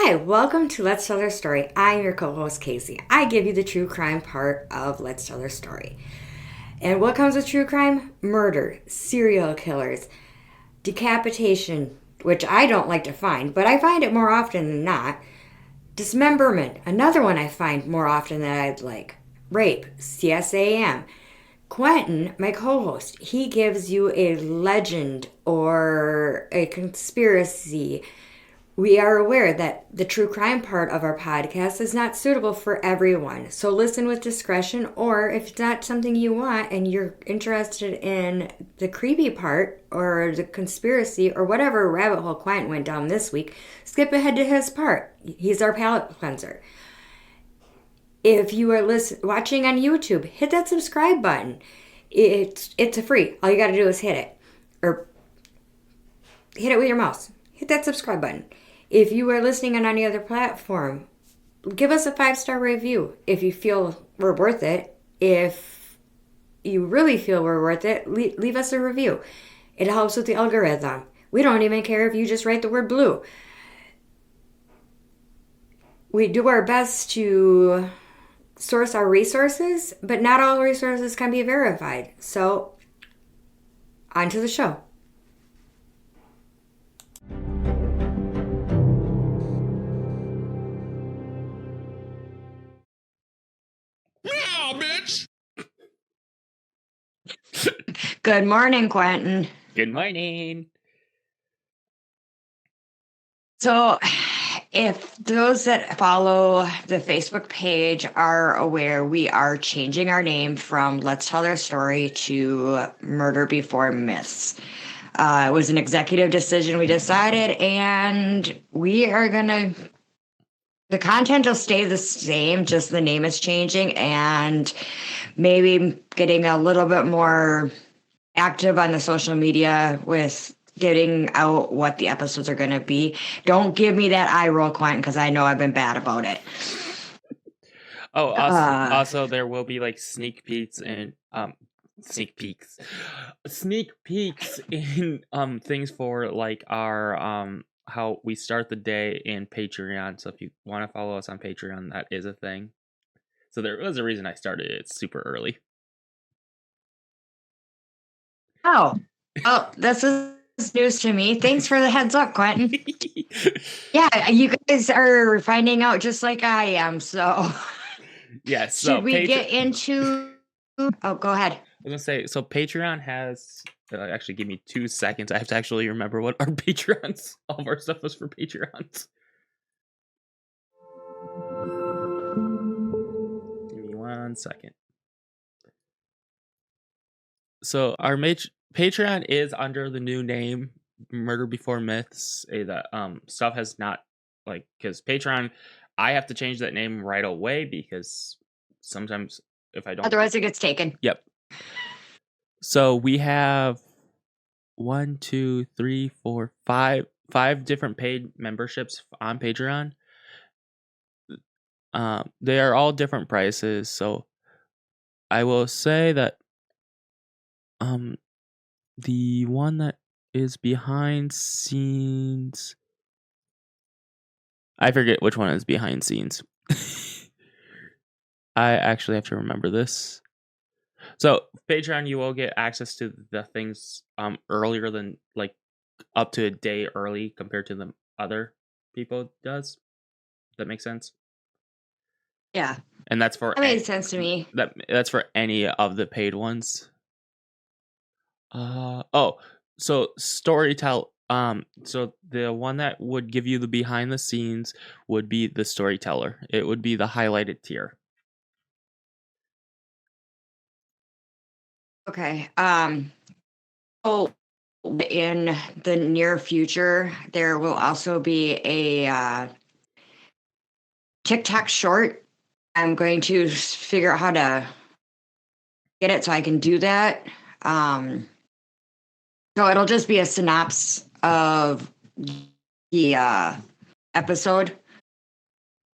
Hi, welcome to Let's Tell Their Story. I'm your co-host Casey. I give you the true crime part of Let's Tell Their Story. And what comes with true crime? Murder, serial killers, decapitation, which I don't like to find, but I find it more often than not. Dismemberment, another one I find more often than I'd like. Rape, CSAM. Quenten, my co host, he gives you a legend or a conspiracy. We are aware that the true crime part of our podcast is not suitable for everyone. So listen with discretion, or if it's not something you want and you're interested in the creepy part or the conspiracy or whatever rabbit hole Quentin went down this week, skip ahead to his part. He's our palate cleanser. If you are watching on YouTube, hit that subscribe button. It's a free. All you got to do is hit it. Or hit it with your mouse. Hit that subscribe button. If you are listening on any other platform, give us a 5-star review if you feel we're worth it. If you really feel we're worth it, leave us a review. It helps with the algorithm. We don't even care if you just write the word blue. We do our best to source our resources, but not all resources can be verified. So, on to the show. Bitch. Good morning, Quentin. Good morning. So, if those that follow the Facebook page are aware, we are changing our name from Let's Tell Their Story to Murder Before Myths. It was an executive decision we decided, and we are going to... The content will stay the same, just the name is changing, and maybe getting a little bit more active on the social media with getting out what the episodes are going to be. Don't give me that eye roll, Quentin, because I know I've been bad about it. Oh, also there will be like sneak peeks in things for like our how we start the day in Patreon. So if you want to follow us on Patreon, that is a thing. So there was a reason I started it super early. Oh, this is news to me. Thanks for the heads up, Quentin. Yeah, you guys are finding out just like I am. So, yes. Should we get into? Oh, go ahead. I was gonna say, so Patreon has. Actually, give me 2 seconds. I have to actually remember what our Patreons. All of our stuff was for Patreons. Give me 1 second. So our Patreon is under the new name Murder Before Myths. That stuff has not because Patreon, I have to change that name right away because sometimes if I don't, otherwise it gets taken. Yep. So we have 1, 2, 3, 4, 5 different paid memberships on Patreon. They are all different prices. So I will say that the one that is behind scenes, I forget which one is behind scenes. I actually have to remember this. So Patreon, you will get access to the things earlier than like up to a day early compared to the other people does. That makes sense? Yeah. And that's for that made sense to me. That's for any of the paid ones. So Storytell. So the one that would give you the behind the scenes would be the storyteller. It would be the highlighted tier. Okay. So in the near future, there will also be a TikTok short. I'm going to figure out how to get it so I can do that. So it'll just be a synopsis of the episode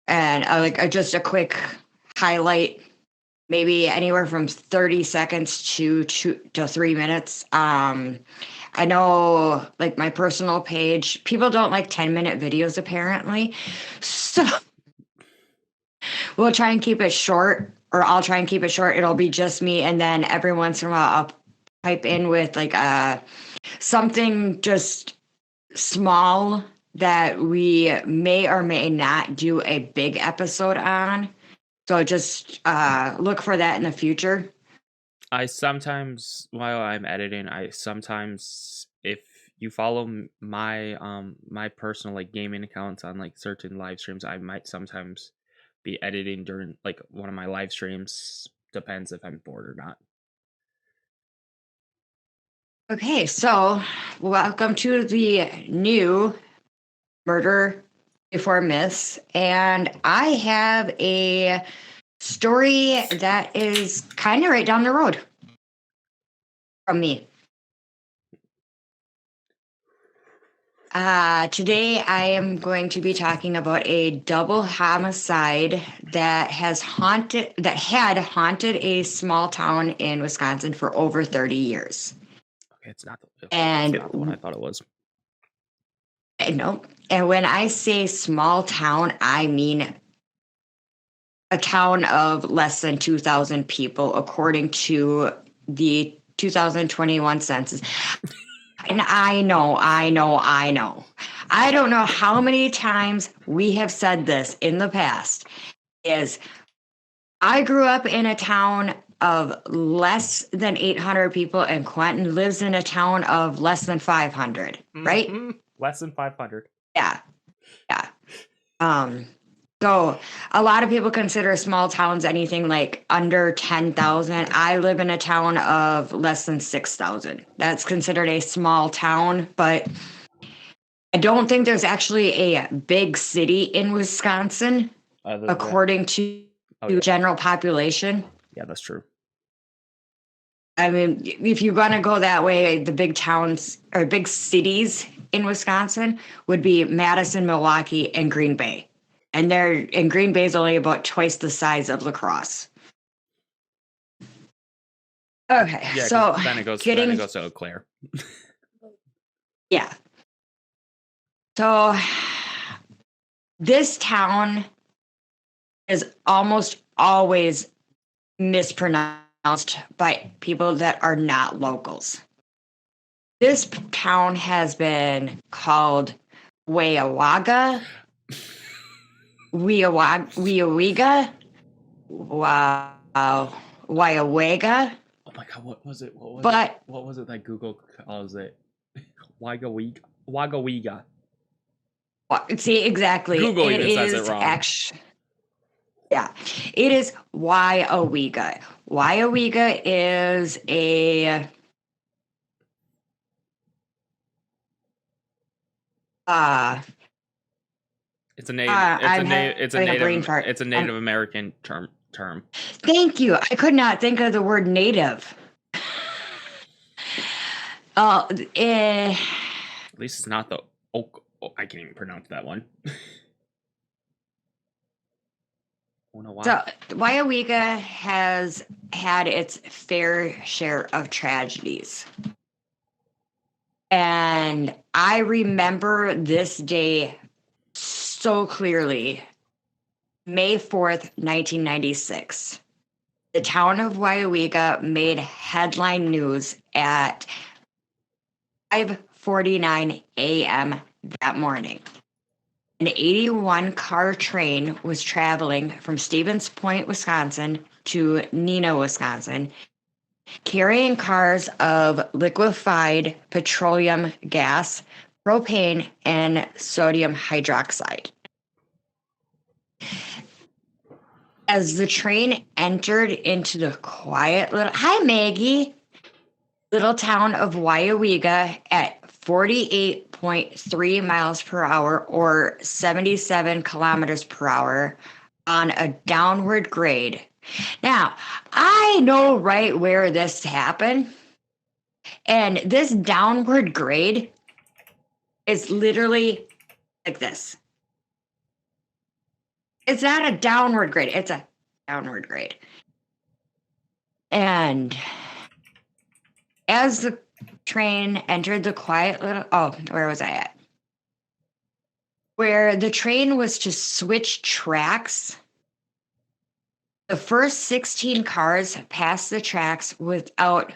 and just a quick highlight maybe anywhere from 30 seconds to 3 minutes. I know, like my personal page, people don't like 10-minute videos apparently. So we'll try and keep it short, or I'll try and keep it short. It'll be just me. And then every once in a while, I'll pipe in with like something just small that we may or may not do a big episode on. So just look for that in the future. I sometimes, while I'm editing, if you follow my my personal like gaming accounts on like certain live streams, I might sometimes be editing during like one of my live streams. Depends if I'm bored or not. Okay, so welcome to the new Murder Before Myths. And I have a story that is kind of right down the road from me. Today I am going to be talking about a double homicide that had haunted a small town in Wisconsin for over 30 years. Okay, it's not the one I thought it was. No, and when I say small town, I mean a town of less than 2,000 people, according to the 2021 census. And I know. I don't know how many times we have said this in the past. Is I grew up in a town of less than 800 people, and Quenten lives in a town of less than 500, right? Less than 500. Yeah. So a lot of people consider small towns anything like under 10,000. I live in a town of less than 6,000. That's considered a small town, but I don't think there's actually a big city in Wisconsin, according to general population. Yeah, that's true. I mean, if you're going to go that way, the big towns or big cities in Wisconsin would be Madison, Milwaukee, and Green Bay. And Green Bay is only about twice the size of La Crosse. Okay, yeah, so then it goes to Eau Claire. Yeah. So this town is almost always mispronounced by people that are not locals. This town has been called Weawaga, Weawiga, Waiawega. Oh my god, what was it? What was it that Google calls it? Wagawiga. See, exactly. Google even says it wrong. Yeah, it is Waiawega. Waiawega is a it's a Native American term. Thank you. I could not think of the word native. At least it's not the oak. Oh, I can't even pronounce that one. So Waiawega has had its fair share of tragedies. And I remember this day so clearly. May 4th, 1996. The town of Waiawega made headline news at 5:49 a.m. that morning. An 81-car train was traveling from Stevens Point, Wisconsin to Neenah, Wisconsin, carrying cars of liquefied petroleum gas, propane, and sodium hydroxide. As the train entered into the quiet little town of Waiawega at 48.3 miles per hour or 77 kilometers per hour on a downward grade. Now, I know right where this happened. And this downward grade is literally like this. It's not a downward grade. It's a downward grade. And as the train entered the quiet little, where was I at? Where the train was to switch tracks, the first 16 cars passed the tracks without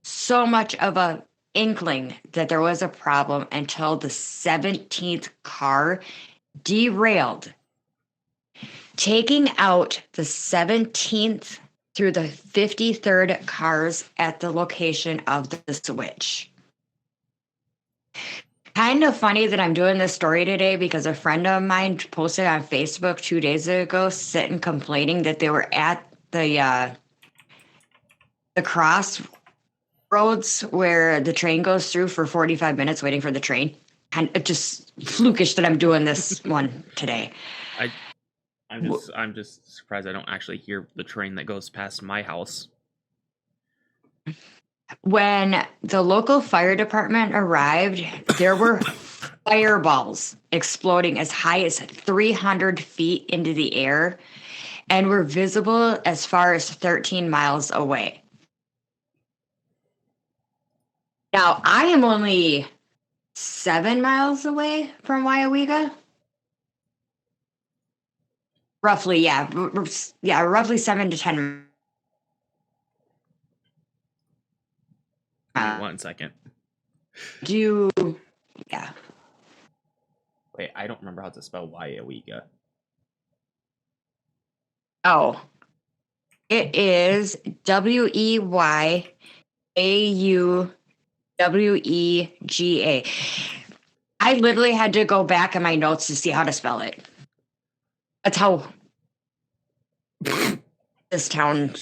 so much of a inkling that there was a problem until the 17th car derailed, taking out the 17th through the 53rd cars at the location of the switch. Kind of funny that I'm doing this story today because a friend of mine posted on Facebook 2 days ago, sitting complaining that they were at the crossroads where the train goes through for 45 minutes waiting for the train. And it's just flukish that I'm doing this one today. I'm just surprised I don't actually hear the train that goes past my house. When the local fire department arrived, there were fireballs exploding as high as 300 feet into the air and were visible as far as 13 miles away. Now, I am only 7 miles away from Waiawega. Roughly, yeah. Yeah, roughly 7 to 10. Give me 1 second. Yeah. Wait, I don't remember how to spell Waiawega. Oh. It is WeyaUwega. I literally had to go back in my notes to see how to spell it. That's how this town.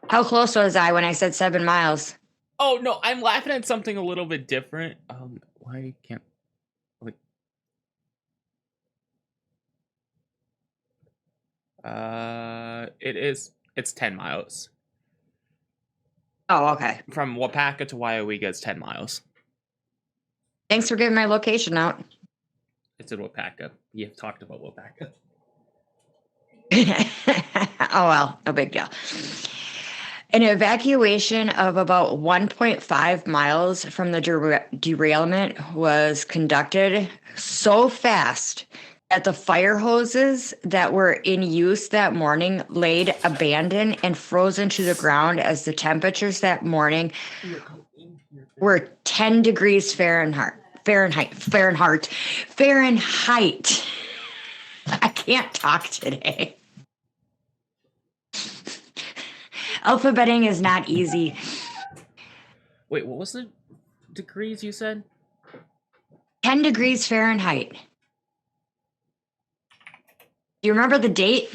How close was I when I said 7 miles? Oh no, I'm laughing at something a little bit different. Why can't it's 10 miles. Oh, okay. From Wapaka to Waiawega is 10 miles. Thanks for giving my location out. It's in Wapaka. You have talked about Wapaka. Oh, well, no big deal. An evacuation of about 1.5 miles from the derailment was conducted so fast that the fire hoses that were in use that morning laid abandoned and frozen to the ground as the temperatures that morning were 10 degrees Fahrenheit. I can't talk today. Alphabeting is not easy. Wait, what was the degrees you said? 10 degrees Fahrenheit. Do you remember the date?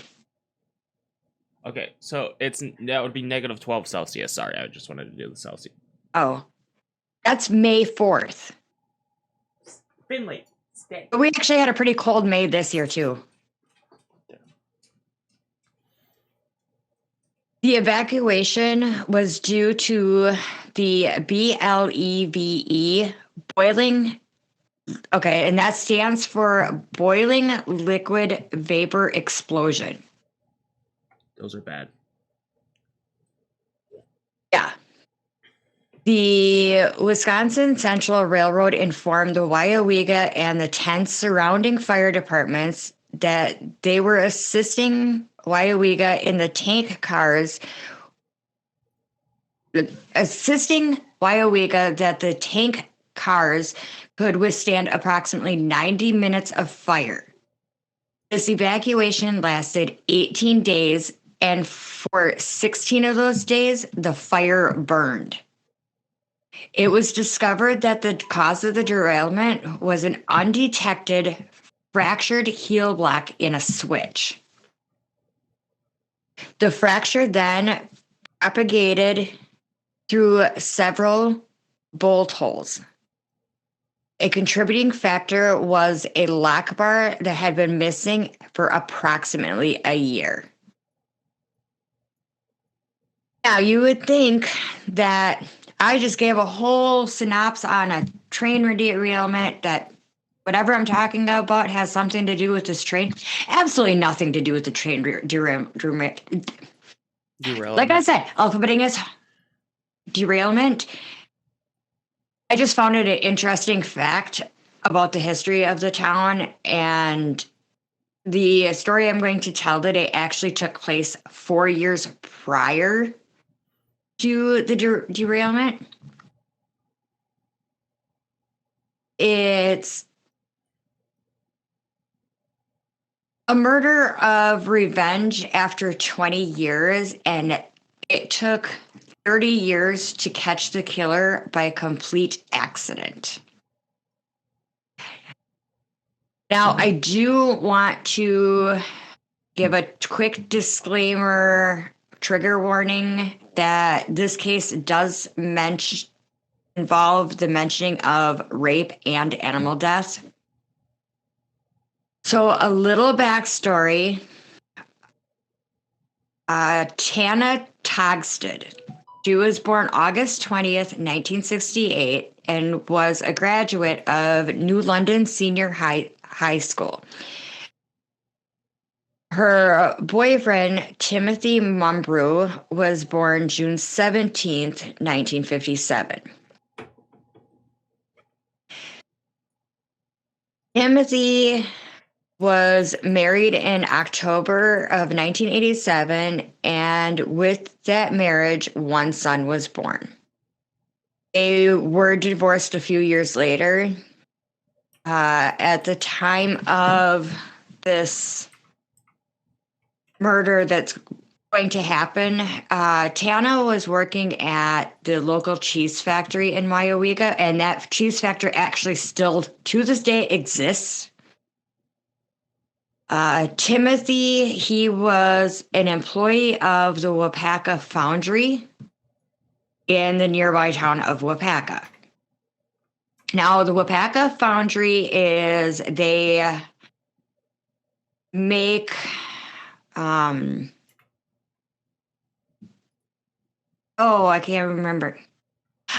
Okay, so that would be negative 12 Celsius. Sorry, I just wanted to do the Celsius. Oh, that's May 4th. Finley, stay. But we actually had a pretty cold May this year, too. The evacuation was due to the BLEVE, boiling. Okay, and that stands for boiling liquid vapor explosion. Those are bad. Yeah. The Wisconsin Central Railroad informed the Waiawega and the 10 surrounding fire departments that they were assisting Waiawega in the tank cars, assisting Waiawega that the tank cars could withstand approximately 90 minutes of fire. This evacuation lasted 18 days, and for 16 of those days, the fire burned. It was discovered that the cause of the derailment was an undetected fractured heel block in a switch. The fracture then propagated through several bolt holes. A contributing factor was a lock bar that had been missing for approximately a year. Now, you would think that I just gave a whole synopsis on a train derailment that whatever I'm talking about has something to do with this train. Absolutely nothing to do with the train Derailment. like I said, alphabeting is derailment. I just found it an interesting fact about the history of the town, and the story I'm going to tell today actually took place 4 years prior to the derailment. It's a murder of revenge after 20 years, and it took 30 years to catch the killer by complete accident. Now, I do want to give a quick disclaimer, trigger warning, that this case does involve the mentioning of rape and animal death. So a little backstory. Tana Togsted. She was born August 20th, 1968, and was a graduate of New London Senior High School. Her boyfriend, Timothy Mumbrew, was born June 17th, 1957. Timothy was married in October of 1987, and with that marriage, one son was born. They were divorced a few years later. At the time of this murder that's going to happen, Tana was working at the local cheese factory in Myowega, and that cheese factory actually still to this day exists. Timothy, he was an employee of the Wapaka Foundry in the nearby town of Wapaka. Now, the Wapaka Foundry they make, I can't remember.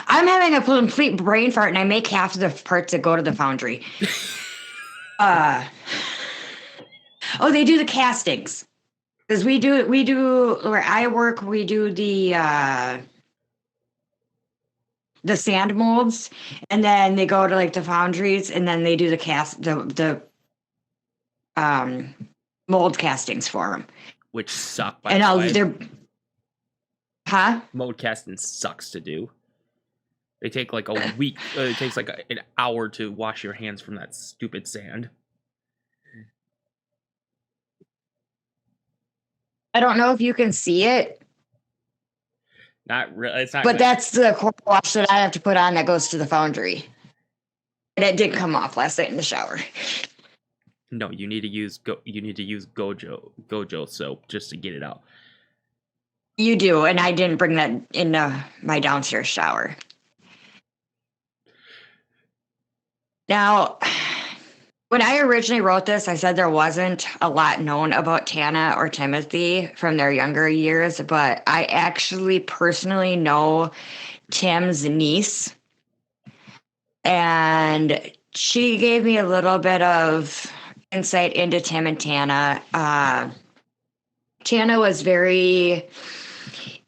I'm having a complete brain fart, and I make half of the parts that go to the foundry. They do the castings. Because we do where I work, we do the sand molds, and then they go to like the foundries, and then they do the mold castings for them. Which suck, by the way. They're... Huh? Mold casting sucks to do. They take like a week. It takes like an hour to wash your hands from that stupid sand. I don't know if you can see it. Not really. It's not. But that's the core wash that I have to put on that goes to the foundry. And it did come off last night in the shower. No, you need to use Gojo soap just to get it out. You do, and I didn't bring that into my downstairs shower. Now, when I originally wrote this, I said there wasn't a lot known about Tana or Timothy from their younger years, but I actually personally know Tim's niece, and she gave me a little bit of insight into Tim and Tana. Tana was very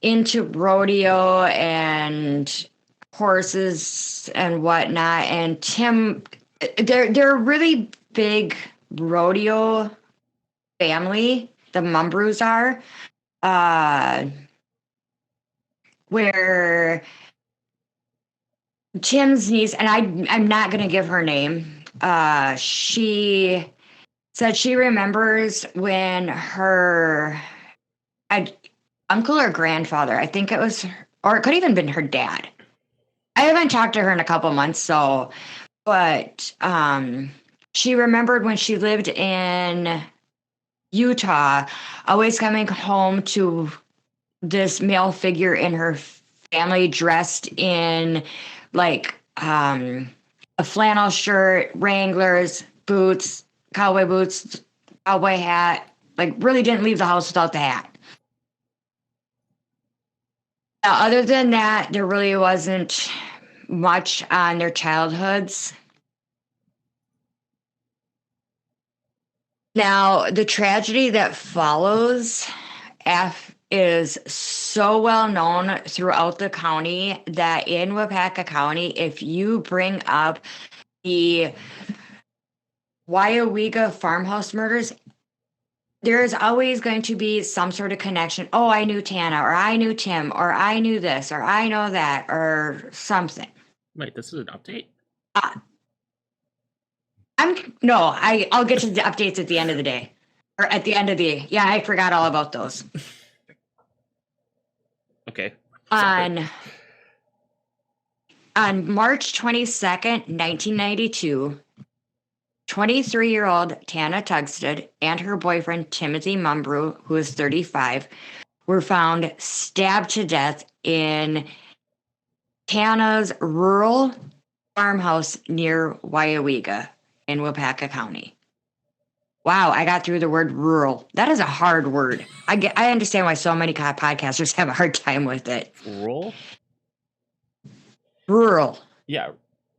into rodeo and horses and whatnot, and Tim, they're a really big rodeo family. The Mumbrews are, where Tim's niece, and I'm not going to give her name. She said she remembers when her uncle or grandfather, I think it was, or it could even been her dad. I haven't talked to her in a couple months, but she remembered when she lived in Utah, always coming home to this male figure in her family dressed in like a flannel shirt, Wranglers, boots, cowboy hat, like really didn't leave the house without the hat. Now, other than that, there really wasn't much on their childhoods. Now, the tragedy that follows is so well known throughout the county that in Wapaka County, if you bring up the Wyawega farmhouse murders, there's always going to be some sort of connection. Oh, I knew Tana, or I knew Tim, or I knew this, or I know that, or something. Wait, this is an update? Uh, I'll get to the updates at the end of the day. Or at the end of the, yeah, I forgot all about those. Okay. On March 22nd, 1992, 23-year-old Tana Tugstead and her boyfriend Timothy Mumbrew, who is 35, were found stabbed to death in Tana's rural farmhouse near Wyawega in Wapaka County. Wow, I got through the word rural. That is a hard word. I understand why so many podcasters have a hard time with it. Rural? Rural. Yeah,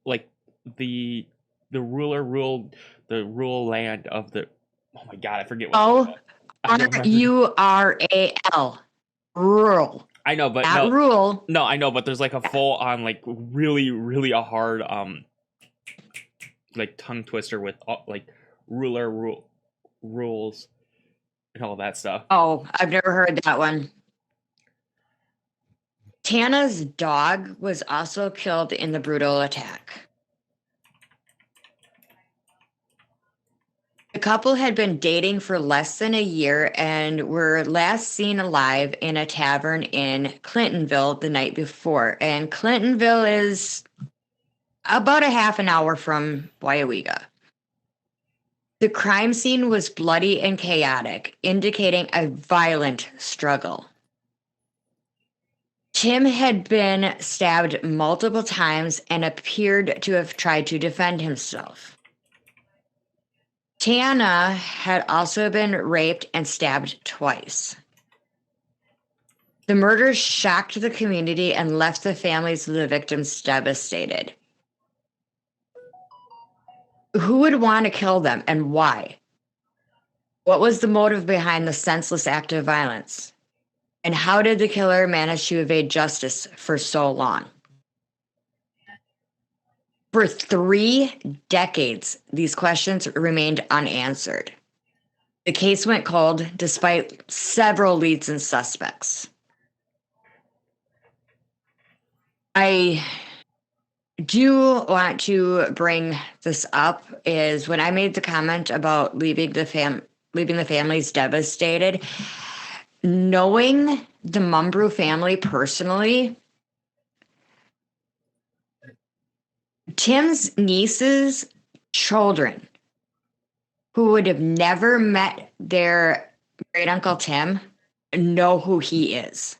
like the ruler ruled the rural land of the. Oh my god, I forget what. Rural. Rural. I know, but not no, rural. No, I know, but there's like a full on like really, really a hard like tongue twister with like rules and all that stuff. Oh, I've never heard that one. Tana's dog was also killed in the brutal attack. The couple had been dating for less than a year and were last seen alive in a tavern in Clintonville the night before. And Clintonville is about a half an hour from Wyawega. The crime scene was bloody and chaotic, indicating a violent struggle. Tim had been stabbed multiple times and appeared to have tried to defend himself. Tana had also been raped and stabbed twice. The murders shocked the community and left the families of the victims devastated. Who would want to kill them and why? What was the motive behind the senseless act of violence? And how did the killer manage to evade justice for so long? For 3 decades, these questions remained unanswered. The case went cold despite several leads and suspects. I do want to bring this up is when I made the comment about leaving the families devastated, knowing the Mumbrew family personally, Tim's niece's children, who would have never met their great uncle Tim, know who he is.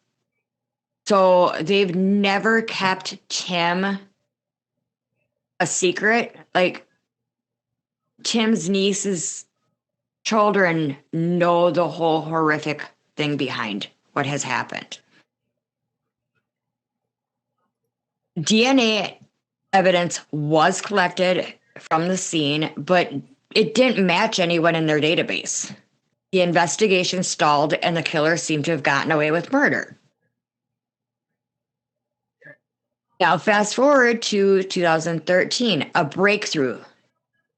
So they've never kept Tim a secret. Like, Tim's niece's children know the whole horrific thing behind what has happened. DNA evidence was collected from the scene, but it didn't match anyone in their database. The investigation stalled and the killer seemed to have gotten away with murder. Now, fast forward to 2013, a breakthrough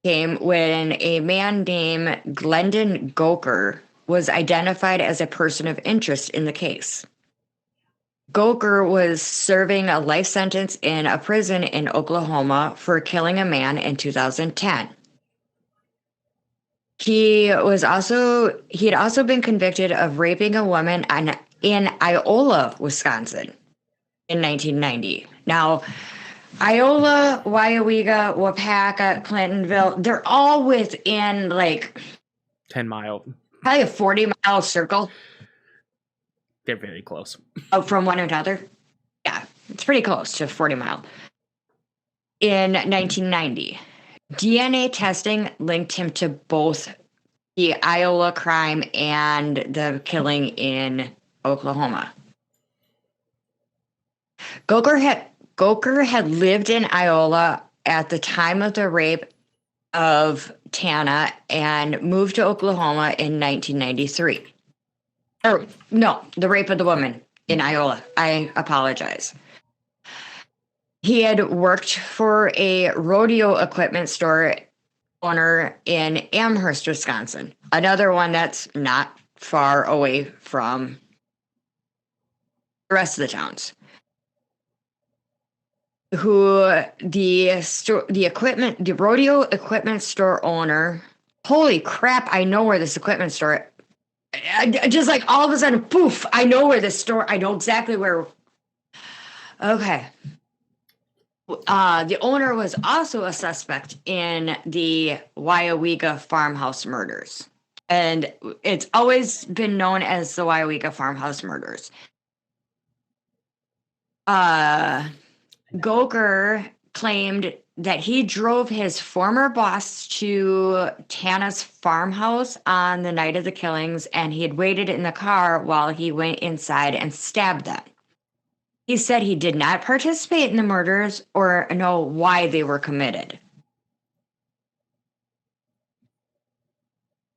came when a man named Glendon Goker was identified as a person of interest in the case. Goker was serving a life sentence in a prison in Oklahoma for killing a man in 2010. He had also been convicted of raping a woman in Iola, Wisconsin in 1990. Now, Iola, Wyawega, Wapaka, Clintonville, they're all within like 10 mile. Probably a 40-mile circle. They're very close. Oh, from one another? Yeah, it's pretty close to 40 mile. In 1990, DNA testing linked him to both the Iola crime and the killing in Oklahoma. Goker had lived in Iola at the time of the rape of Tana and moved to Oklahoma in 1993. Or, no, the rape of the woman in Iowa. I apologize. He had worked for a rodeo equipment store owner in Amherst, Wisconsin. Another one that's not far away from the rest of the towns. Who the rodeo equipment store owner. Holy crap! I know where this equipment store. Just like all of a sudden, poof! I know where this store. I know exactly where. Okay. The owner was also a suspect in the Waiawega farmhouse murders, and it's always been known as the Waiawega farmhouse murders. Goker claimed that he drove his former boss to Tana's farmhouse on the night of the killings, and he had waited in the car while he went inside and stabbed them. He said he did not participate in the murders or know why they were committed.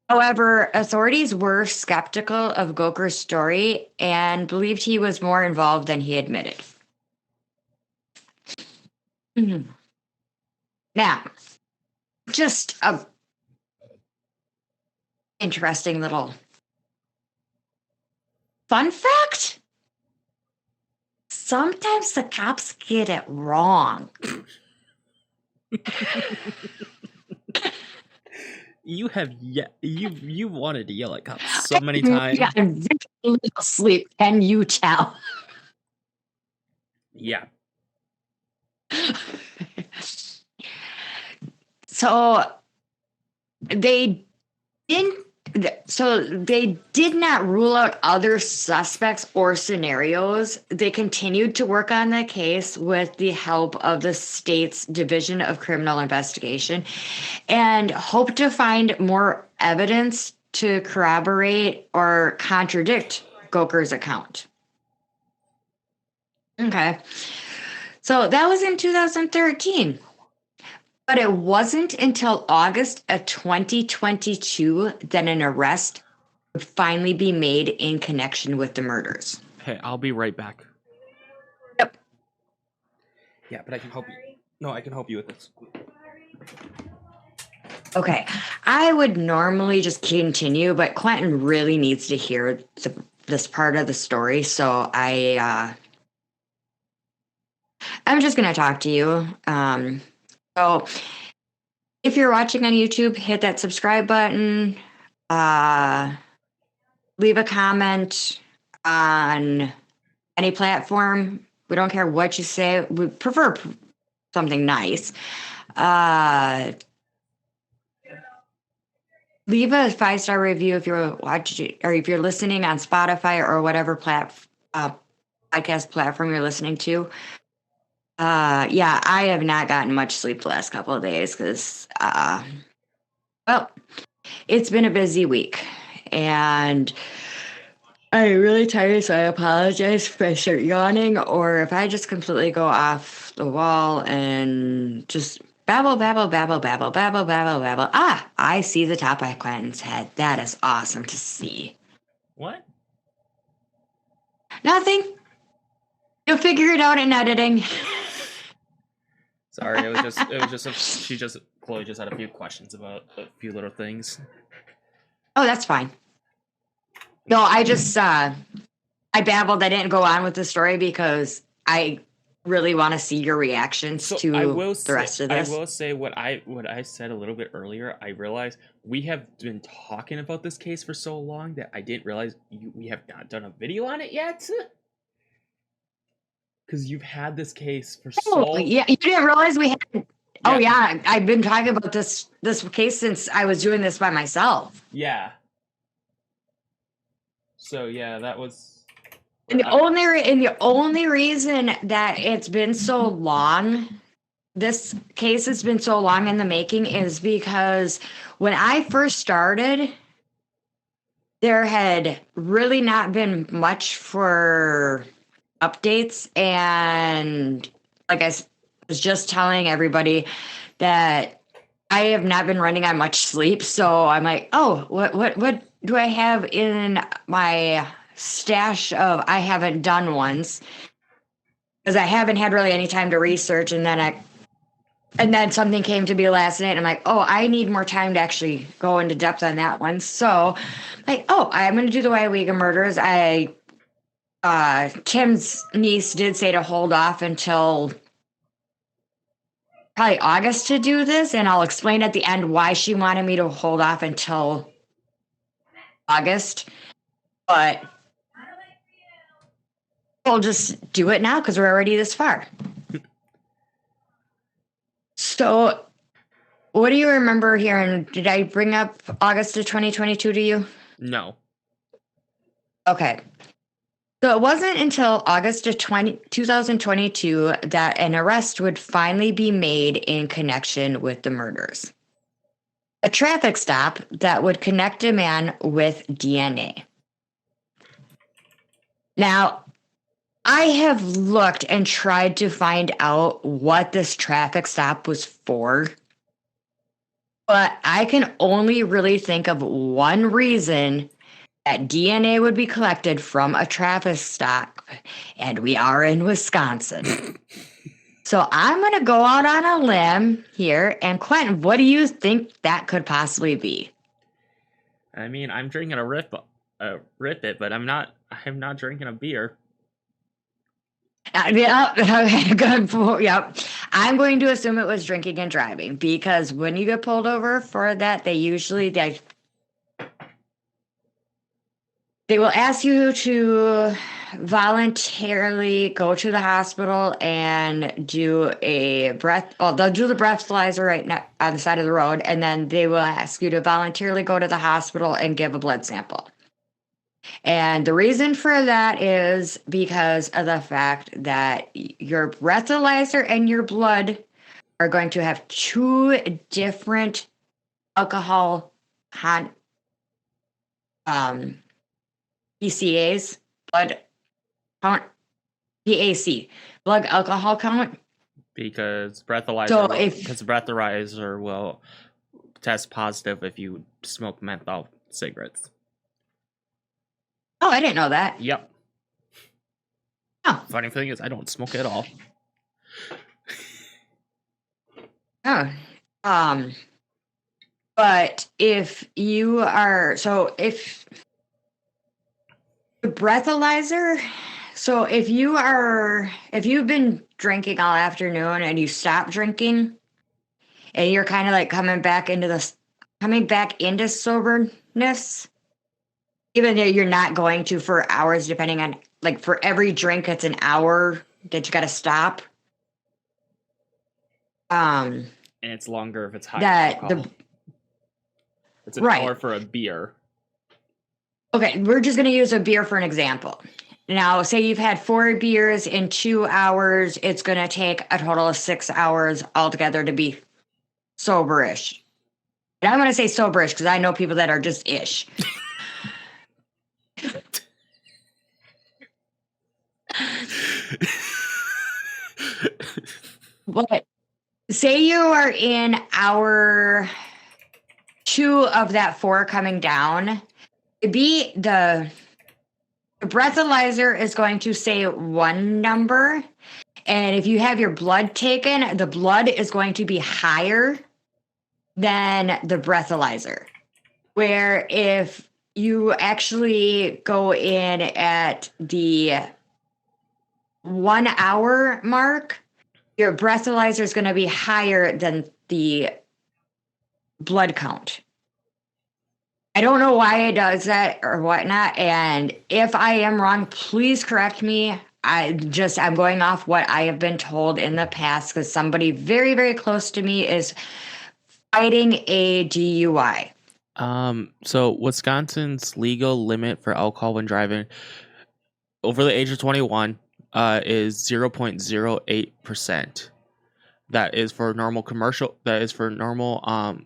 However, authorities were skeptical of Goker's story and believed he was more involved than he admitted. Mm-hmm. Now, just a interesting little fun fact. Sometimes the cops get it wrong. You have you wanted to yell at cops so many times. Yeah, I'm very little sleep. Can you tell? Yeah. So they did not rule out other suspects or scenarios. They continued to work on the case with the help of the state's Division of Criminal Investigation and hoped to find more evidence to corroborate or contradict Goker's account. Okay. So that was in 2013. But it wasn't until August of 2022 that an arrest would finally be made in connection with the murders. Hey, I'll be right back. Yep. Yeah, but I can help you. No, I can help you with this. Okay. I would normally just continue, but Quenten really needs to hear this part of the story. So I'm just going to talk to you. So if you're watching on YouTube, hit that subscribe button, leave a comment on any platform. We don't care what you say. We prefer something nice. Leave a 5-star review if you're watching or if you're listening on Spotify or whatever podcast platform you're listening to. Yeah, I have not gotten much sleep the last couple of days because, well, it's been a busy week and I'm really tired, so I apologize if I start yawning or if I just completely go off the wall and just babble. Ah, I see the top of Quentin's head. That is awesome to see. What? Nothing. You'll figure it out in editing. Sorry, Chloe just had a few questions about a few little things. Oh, that's fine. No, I just, I babbled. I didn't go on with the story because I really want to see your reactions to the rest of this. I will say what I said a little bit earlier. I realized we have been talking about this case for so long that I didn't realize we have not done a video on it yet. Because you've had this case for so... Yeah, you didn't realize we had... Yeah. Oh, yeah. I've been talking about this case since I was doing this by myself. Yeah. So, yeah, that was... And the only reason that it's been so long, this case has been so long in the making, is because when I first started, there had really not been much for... updates, and like I was just telling everybody that I have not been running on much sleep, so I'm like, oh, what do I have in my stash of I haven't done ones? Because I haven't had really any time to research, and then something came to me last night. And I'm like, oh, I need more time to actually go into depth on that one. So, like, oh, I'm going to do the Waiwiga murders. Kim's niece did say to hold off until probably August to do this, and I'll explain at the end why she wanted me to hold off until August. But we'll just do it now because we're already this far. So, what do you remember here? And did I bring up August of 2022 to you? No. Okay. So it wasn't until August of 2022 that an arrest would finally be made in connection with the murders. A traffic stop that would connect a man with DNA. Now, I have looked and tried to find out what this traffic stop was for, but I can only really think of one reason that DNA would be collected from a traffic stop, and we are in Wisconsin. So I'm going to go out on a limb here, and Quentin, what do you think that could possibly be? I mean, I'm drinking a Rip It, but I'm not drinking a beer. Yeah, okay, good. Yep. I'm going to assume it was drinking and driving because when you get pulled over for that, they will ask you to voluntarily go to the hospital and do a breath. Well, they'll do the breathalyzer right now on the side of the road, and then they will ask you to voluntarily go to the hospital and give a blood sample. And the reason for that is because of the fact that your breathalyzer and your blood are going to have two different alcohol PCAs, blood count, PAC, blood alcohol count. Because breathalyzer, So because breathalyzer will test positive if you smoke menthol cigarettes. Oh, I didn't know that. Yep. Oh. Funny thing is, I don't smoke at all. Oh. But if you are, so if the breathalyzer, so if you've been drinking all afternoon and you stop drinking and you're kind of like coming back into soberness, even though you're not going to for hours, depending on, like, for every drink, it's an hour that you got to stop. And it's longer if it's high alcohol. It's an hour for a beer. Okay, we're just going to use a beer for an example. Now, say you've had 4 beers in 2 hours, it's going to take a total of 6 hours altogether to be soberish. And I'm going to say soberish because I know people that are just ish. But say you are in hour 2 of that 4 coming down, the breathalyzer is going to say one number. And if you have your blood taken, the blood is going to be higher than the breathalyzer. Where if you actually go in at the 1 hour mark, your breathalyzer is going to be higher than the blood count. I don't know why it does that or whatnot. And if I am wrong, please correct me. I'm going off what I have been told in the past because somebody very, very close to me is fighting a DUI. So Wisconsin's legal limit for alcohol when driving over the age of 21 is 0.08%. That is for normal commercial. That is for normal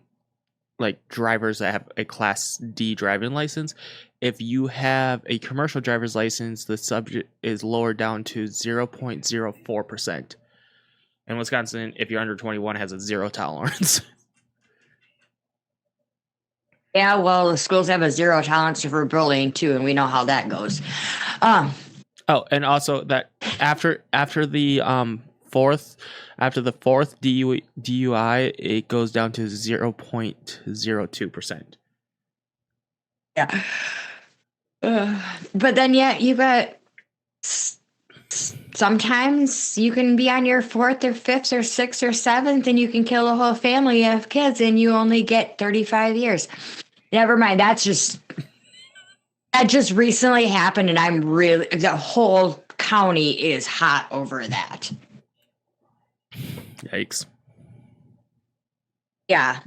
like drivers that have a Class D driving license. If you have a commercial driver's license, the subject is lowered down to 0.04%. And Wisconsin, if you're under 21, has a zero tolerance. Yeah, well, the schools have a zero tolerance for bullying too, and we know how that goes. Um, Oh, and also that after the fourth DUI, it goes down to 0.02%. yeah. But then, yeah, you got sometimes you can be on your fourth or fifth or sixth or seventh, and you can kill a whole family of kids, and you only get 35 years. Never mind. That just recently happened, and the whole county is hot over that. Yikes. Yeah.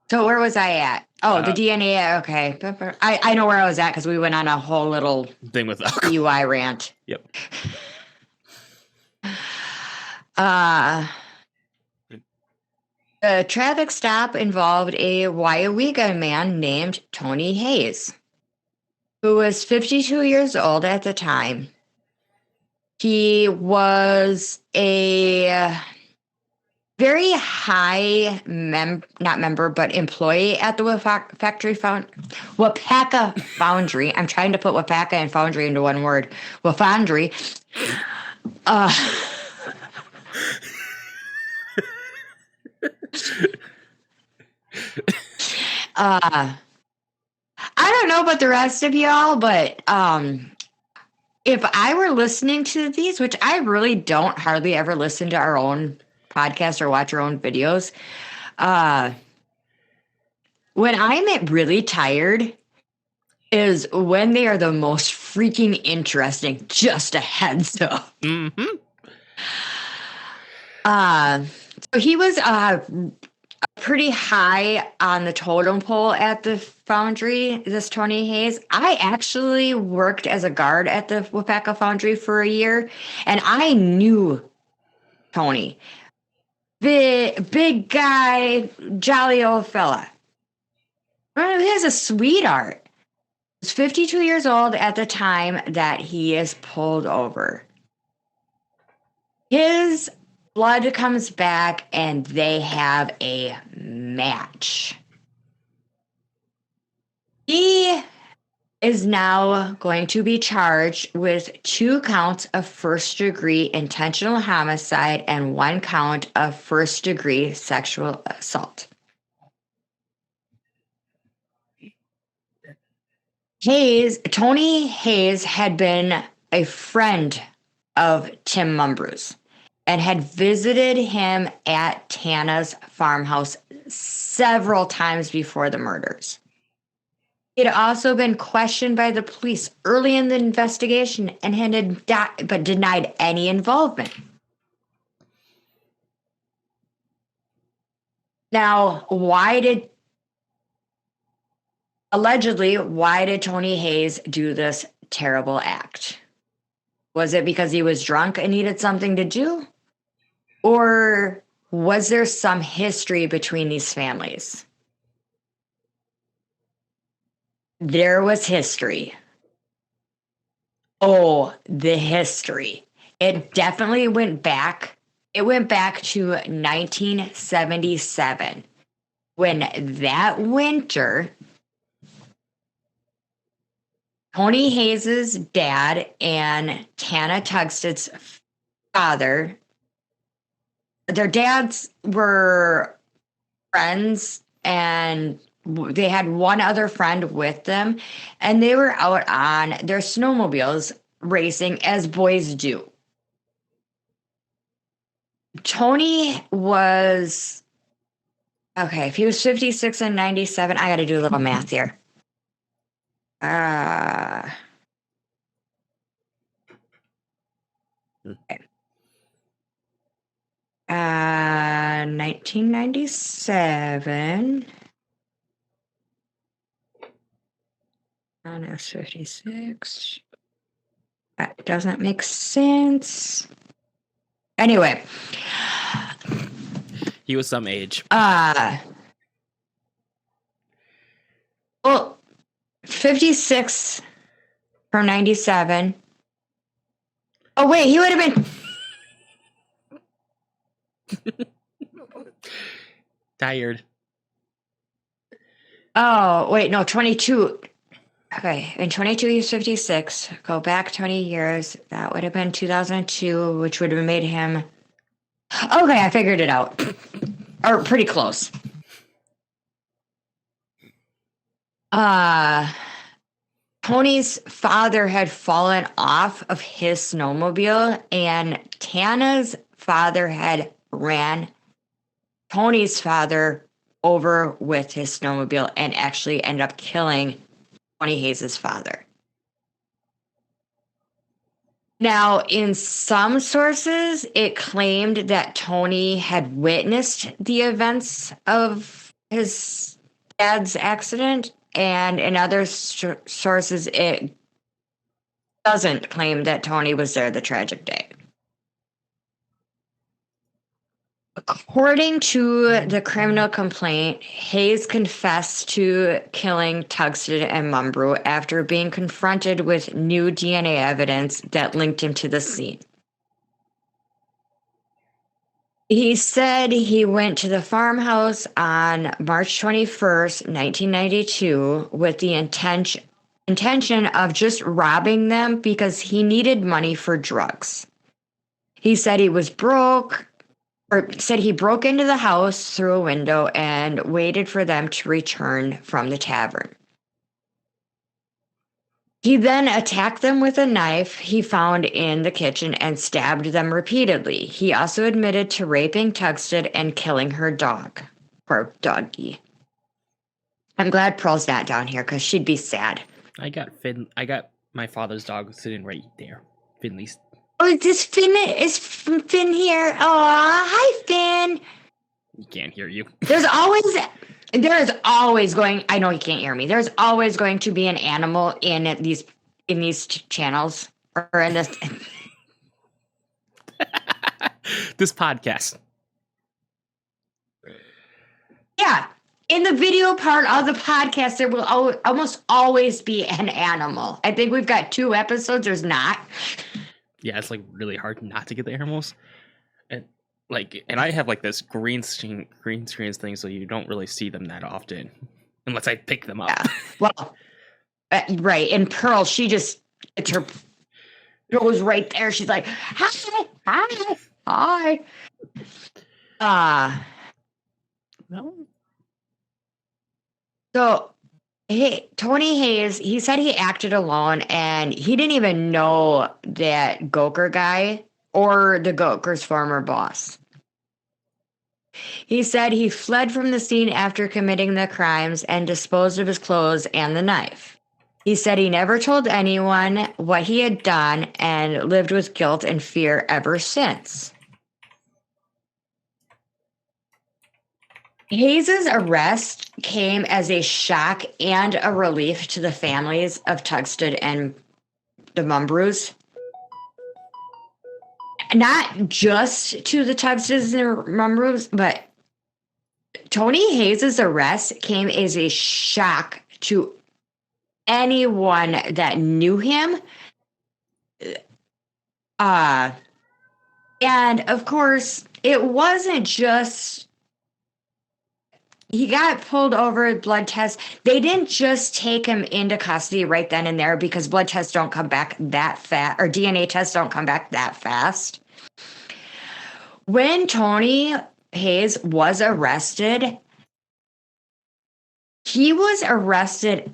So where was I at? Oh, the DNA. Okay. I know where I was at because we went on a whole little thing with alcohol. DUI rant. Yep. The traffic stop involved a Wyoming man named Tony Hayes, who was 52 years old at the time. He was a very high employee at the Wapaka Foundry. I'm trying to put Wapaka and Foundry into one word. Wafandry. I don't know about the rest of y'all, but if I were listening to these, which I really don't hardly ever listen to our own podcast or watch our own videos, when I'm really tired is when they are the most freaking interesting. Just a heads up. Mm-hmm. So he was pretty high on the totem pole at the foundry, this Tony Hayes. I actually worked as a guard at the Wapaka Foundry for a year, and I knew Tony. Big guy, jolly old fella. He was a sweetheart. He was 52 years old at the time that he is pulled over. His blood comes back and they have a match. He is now going to be charged with 2 counts of first-degree intentional homicide and 1 count of first-degree sexual assault. Tony Hayes had been a friend of Tim Mumbrew's and had visited him at Tana's farmhouse several times before the murders. He had also been questioned by the police early in the investigation and but denied any involvement. Now, allegedly, why did Tony Hayes do this terrible act? Was it because he was drunk and needed something to do? Or was there some history between these families? There was history. Oh, the history. It definitely went back. It went back to 1977 when that winter, Tony Hayes's dad and Tana Tugsted's father, their dads were friends and they had one other friend with them, and they were out on their snowmobiles racing as boys do. Tony was, okay, if he was 56 and 97, I got to do a little math here. 1997. Minus 56. That doesn't make sense. Anyway. He was some age. Well, 56 from 97. Oh, wait, he would have been. Tired. Oh, wait, no, 22. Okay, in 22, he's 56. Go back 20 years. That would have been 2002, which would have made him. Okay, I figured it out. Or pretty close. Tony's father had fallen off of his snowmobile, and Tana's father had ran Tony's father over with his snowmobile and actually ended up killing Tony Hayes' father. Now, in some sources, it claimed that Tony had witnessed the events of his dad's accident, and in other sources, it doesn't claim that Tony was there the tragic day. According to the criminal complaint, Hayes confessed to killing Tugstead and Mumbrou after being confronted with new DNA evidence that linked him to the scene. He said he went to the farmhouse on March 21st, 1992, with the intention of just robbing them because he needed money for drugs. He said he was broke, or said he broke into the house through a window and waited for them to return from the tavern. He then attacked them with a knife he found in the kitchen and stabbed them repeatedly. He also admitted to raping Tugstead and killing her dog, or doggy. I'm glad Pearl's not down here because she'd be sad. I got my father's dog sitting right there. Finley's. Oh, is Finn here? Oh, hi, Finn. He can't hear you. There is always going. I know he can't hear me. There's always going to be an animal in these channels or in this. This podcast. Yeah, in the video part of the podcast, there will almost always be an animal. I think we've got 2 episodes. There's not. Yeah, it's like really hard not to get the animals, and I have like this green screen thing, so you don't really see them that often, unless I pick them up. Yeah. Well, right. And Pearl, she just goes right there. She's like, hi. No. So, Tony Hayes, he said he acted alone and he didn't even know that Goker guy or the Goker's former boss. He said he fled from the scene after committing the crimes and disposed of his clothes and the knife. He said he never told anyone what he had done and lived with guilt and fear ever since. Hayes' arrest came as a shock and a relief to the families of Tugstead and the Mumbrous. Not just to the Tugsteads and Mumbrous, but Tony Hayes' arrest came as a shock to anyone that knew him. And of course, it wasn't just he got pulled over, blood tests. They didn't just take him into custody right then and there because blood tests don't come back that fast, or DNA tests don't come back that fast. When Tony Hayes was arrested, he was arrested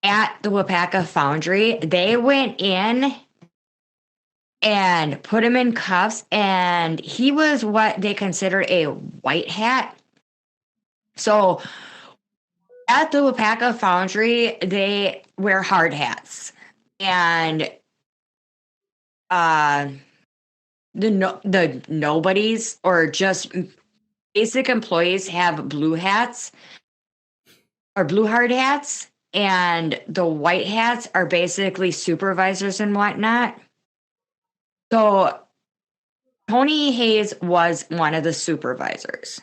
at the Wapaka Foundry. They went in and put him in cuffs, and he was what they considered a white hat. So at the Wapaka Foundry, they wear hard hats, and the nobodies or just basic employees have blue hats or blue hard hats, and the white hats are basically supervisors and whatnot. So Tony Hayes was one of the supervisors.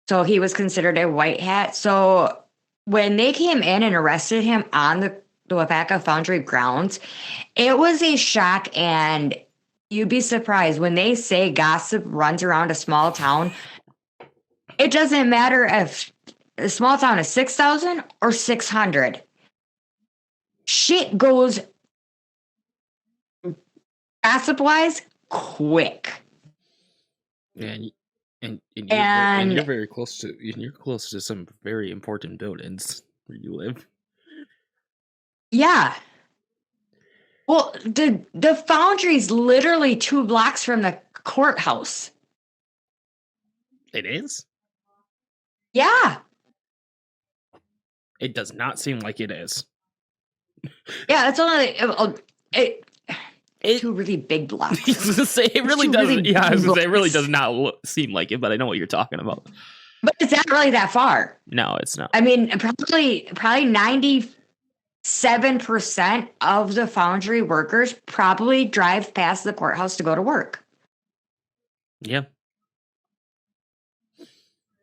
So he was considered a white hat. So when they came in and arrested him on the Wapaka Foundry grounds, it was a shock, and you'd be surprised when they say gossip runs around a small town. it doesn't matter if a small town is 6,000 or 600. Shit goes gossip-wise quick. Yeah, and And you're very close to some very important buildings where you live. yeah. Well, the foundry's literally 2 blocks from the courthouse. It is? Yeah. It does not seem like it is. Yeah, it's only 2 really big blocks. It really doesn't. Yeah, I was gonna say it really does not seem like it, but I know what you're talking about. But it's not really that far. No, it's not. I mean, probably 97% of the foundry workers probably drive past the courthouse to go to work. Yeah.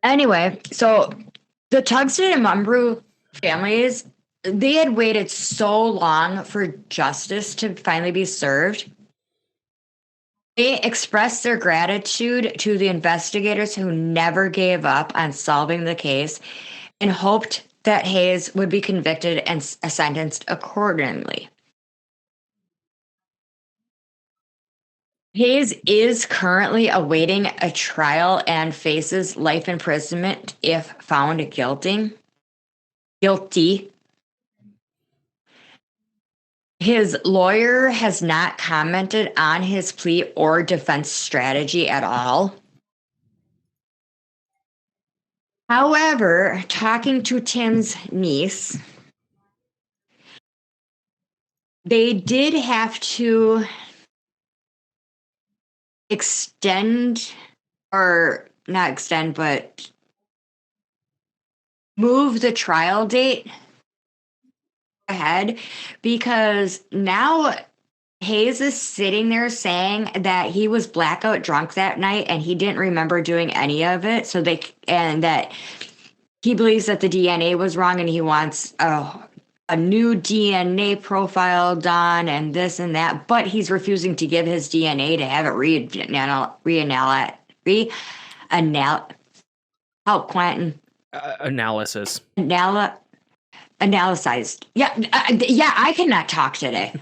Anyway, so the Tugsten and Munbrew families, they had waited so long for justice to finally be served. They expressed their gratitude to the investigators who never gave up on solving the case and hoped that Hayes would be convicted and sentenced accordingly. Hayes is currently awaiting a trial and faces life imprisonment if found guilty. His lawyer has not commented on his plea or defense strategy at all. However, talking to Tim's niece, they did have to move the trial date ahead because now Hayes is sitting there saying that he was blackout drunk that night and he didn't remember doing any of it. And that he believes that the DNA was wrong and he wants a new DNA profile done and this and that, but he's refusing to give his DNA to have it help Quenten. Analysis. Analyzed. Yeah, I cannot talk today.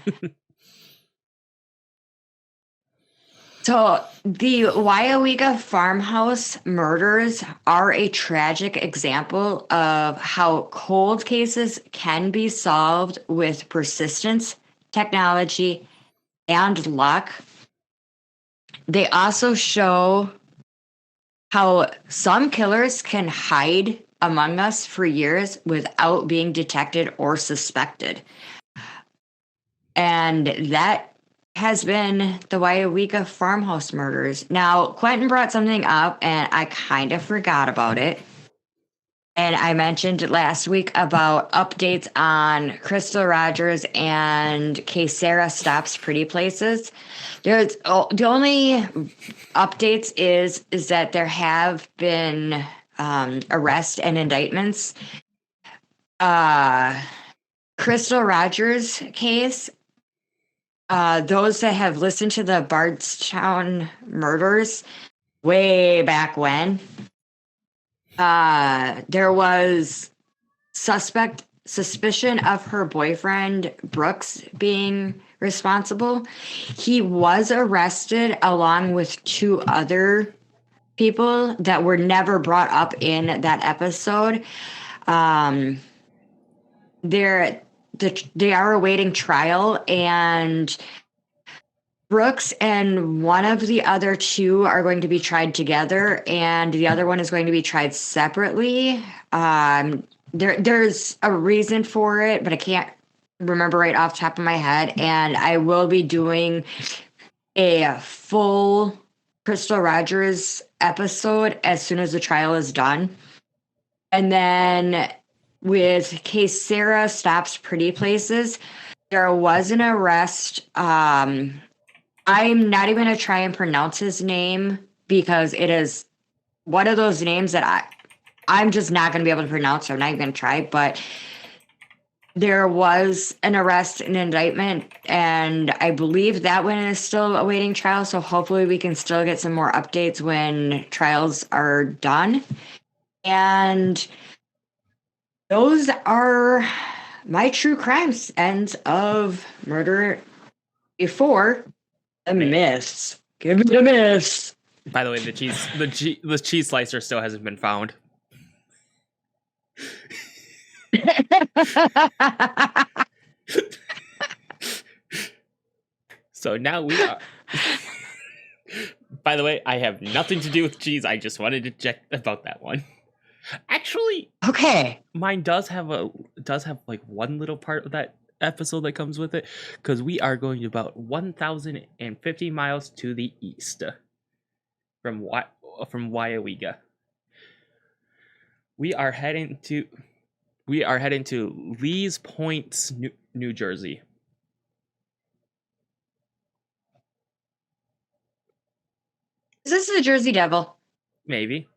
So the Waiawega farmhouse murders are a tragic example of how cold cases can be solved with persistence, technology, and luck. They also show how some killers can hide among us for years without being detected or suspected. And that has been the Waiawega farmhouse murders. Now, Quenten brought something up, and I kind of forgot about it. And I mentioned last week about updates on Crystal Rogers and Sarah Stops Pretty Places. The only updates is that there have been arrests and indictments. Crystal Rogers case, those that have listened to the Bardstown murders way back when, there was suspicion of her boyfriend Brooks being responsible. He was arrested along with 2 other people that were never brought up in that episode. They are awaiting trial, and Brooks and one of the other 2 are going to be tried together, and the other one is going to be tried separately. There's a reason for it, but I can't remember right off the top of my head. And I will be doing a full Crystal Rogers episode as soon as the trial is done. And then with case Sarah Stops Pretty Places, there was an arrest. I'm not even going to try and pronounce his name because it is one of those names that I'm just not going to be able to pronounce, so I'm not even going to try. But there was an arrest and indictment, and I believe that one is still awaiting trial. So hopefully we can still get some more updates when trials are done. And those are my true crimes ends of Murder Before the Myths. Give me the myths. By the way, the cheese slicer still hasn't been found. So now we are. By the way, I have nothing to do with cheese. I just wanted to check about that one. Actually, Okay. mine does have like one little part of that episode that comes with it, because we are going about 1,050 miles to the east from Wyomega. We are heading to Lee's Point, New Jersey. Is this the Jersey Devil? Maybe.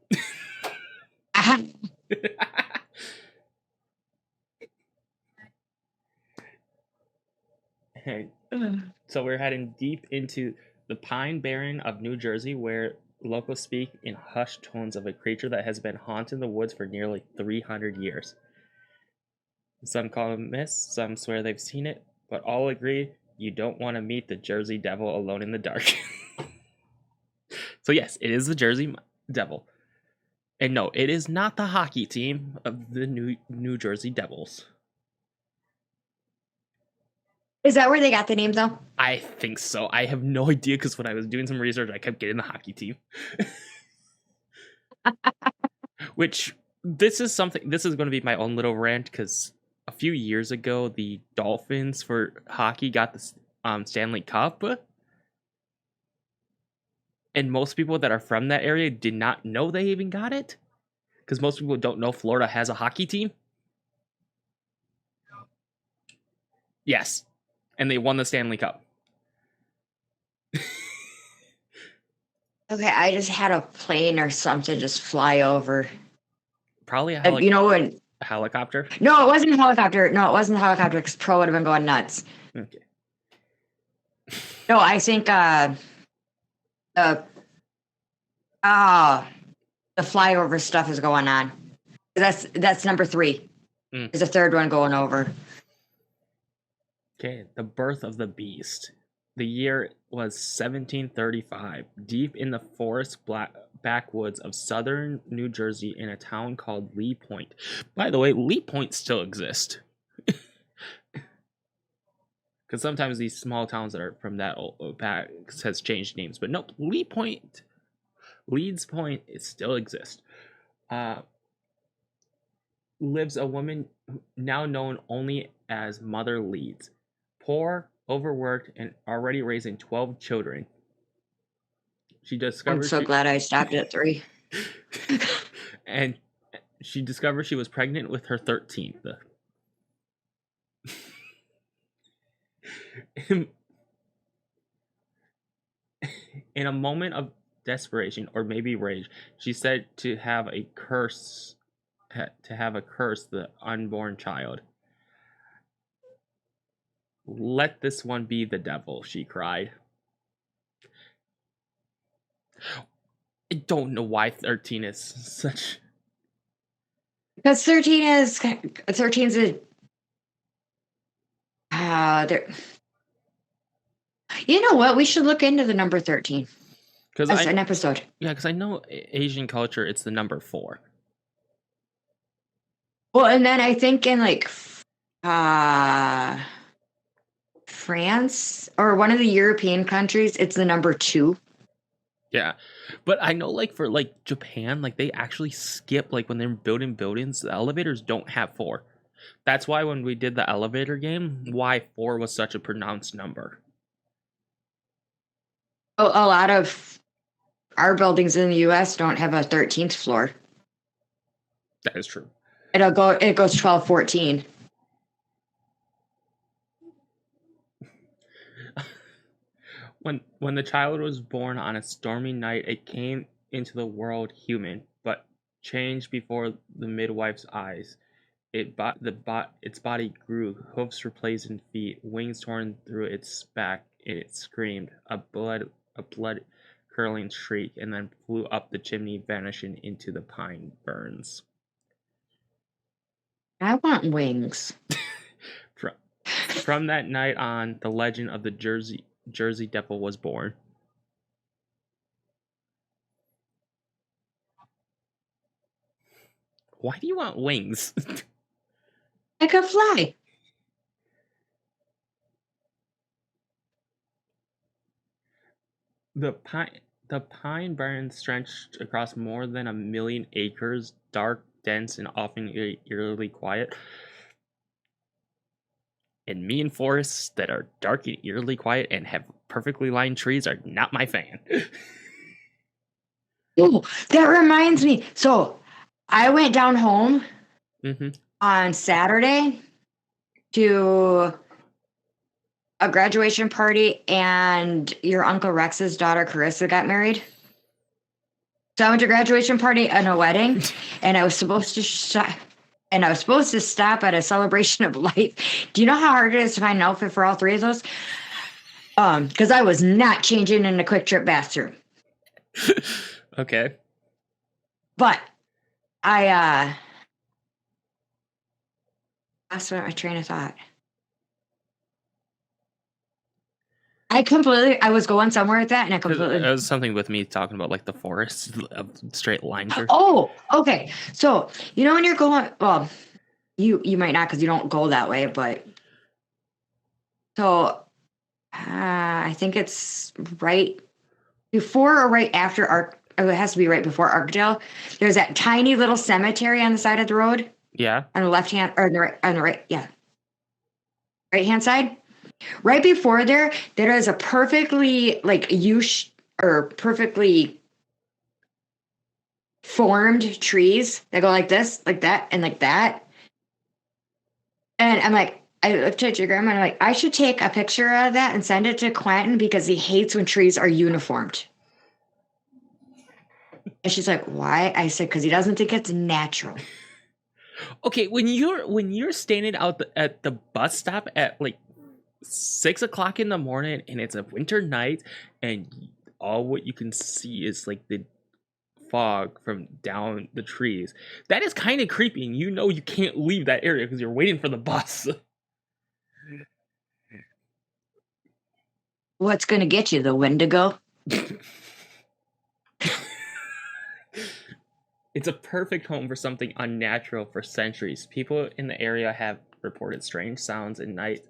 So we're heading deep into the Pine Barren of New Jersey, where locals speak in hushed tones of a creature that has been haunting the woods for nearly 300 years. Some call it myths, some swear they've seen it, but all agree you don't want to meet the Jersey Devil alone in the dark. So yes, it is the Jersey Devil. And no, it is not the hockey team of the New Jersey Devils. Is that where they got the name, though? I think so. I have no idea, because when I was doing some research, I kept getting the hockey team. Which, this is going to be my own little rant, because a few years ago, the Dolphins for hockey got the Stanley Cup. And most people that are from that area did not know they even got it. Because most people don't know Florida has a hockey team. Yes. And they won the Stanley Cup. Okay, I just had a plane or something just fly over. Probably a helicopter. No, it wasn't a helicopter. No, it wasn't a helicopter, because Pro would have been going nuts. Okay. No, I think the flyover stuff is going on. That's number 3. There's a third one going over. Okay, the birth of the beast. The year was 1735, deep in the forest backwoods of southern New Jersey, in a town called Lee Point. By the way, Lee Point still exists. Because sometimes these small towns that are from that old back has changed names, but nope, Leeds Point, it still exists. Lives a woman now known only as Mother Leeds, poor, overworked, and already raising 12 children. She discovered. I'm so glad I stopped at 3. And she discovered she was pregnant with her 13th. In a moment of desperation, or maybe rage, she said to have a curse the unborn child. Let this one be the devil, she cried. I don't know why 13 is such. Because 13's a there. You know what? We should look into the number 13 as an episode. Yeah, because I know Asian culture, it's the number 4. Well, and then I think in like France or one of the European countries, it's the number 2. Yeah, but I know like for like Japan, like they actually skip, like when they're building buildings, the elevators don't have 4. That's why when we did the elevator game, why 4 was such a pronounced number. A lot of our buildings in the U.S. don't have a 13th floor. That is true. It goes 12, 14. When the child was born on a stormy night, it came into the world human, but changed before the midwife's eyes. Its body grew, hoofs replaced in feet, wings torn through its back. It screamed. A blood curling shriek and then flew up the chimney, vanishing into the Pine Barrens. I want wings. From that night on, the legend of the Jersey Devil was born. Why do you want wings? I could fly. The Pine Barrens stretched across more than 1 million acres, dark, dense, and often eerily quiet. And me and forests that are dark and eerily quiet and have perfectly lined trees are not my fan. Oh, that reminds me. So I went down home on Saturday to a graduation party, and your Uncle Rex's daughter Carissa got married. So I went to a graduation party and a wedding, and I was supposed to stop at a celebration of life. Do you know how hard it is to find an outfit for all three of those? Because I was not changing in a Quick Trip bathroom. Okay. But I lost my train of thought. I was going somewhere with that, and I completely. It was something with me talking about like the forest, straight lines. Oh, okay. So when you're going, well, you might not because you don't go that way, but so I think it's right before or right after it has to be right before Arkdale. There's that tiny little cemetery on the side of the road. Yeah. On the left hand or on the right, yeah. Right hand side. Right before there is a perfectly perfectly formed trees that go like this, like that, and like that. And I'm like, I looked at your grandma and I'm like, I should take a picture of that and send it to Quenten because he hates when trees are uniformed. And she's like, why? I said, because he doesn't think it's natural. Okay, when you're standing out at the bus stop at like 6 o'clock in the morning and it's a winter night and all what you can see is like the fog from down the trees, that is kind of creepy, and you can't leave that area because you're waiting for the bus. What's going to get you, the Wendigo? It's a perfect home for something unnatural for centuries. People in the area have reported strange sounds at night,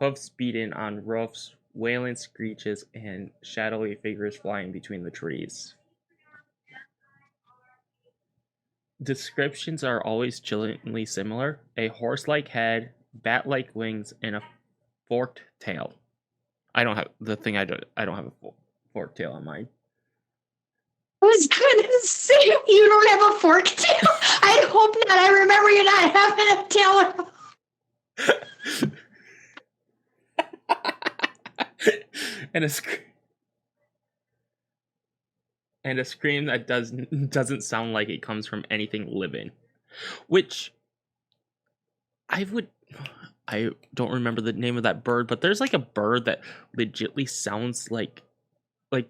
hoofs beating on roofs, wailing screeches, and shadowy figures flying between the trees. Descriptions are always chillingly similar: a horse-like head, bat-like wings, and a forked tail. I don't have a forked tail on mine. I was gonna say, you don't have a forked tail. I hope not. I remember you not having a tail. and a scream that doesn't sound like it comes from anything living, which I don't remember the name of that bird, but there's like a bird that legitly sounds like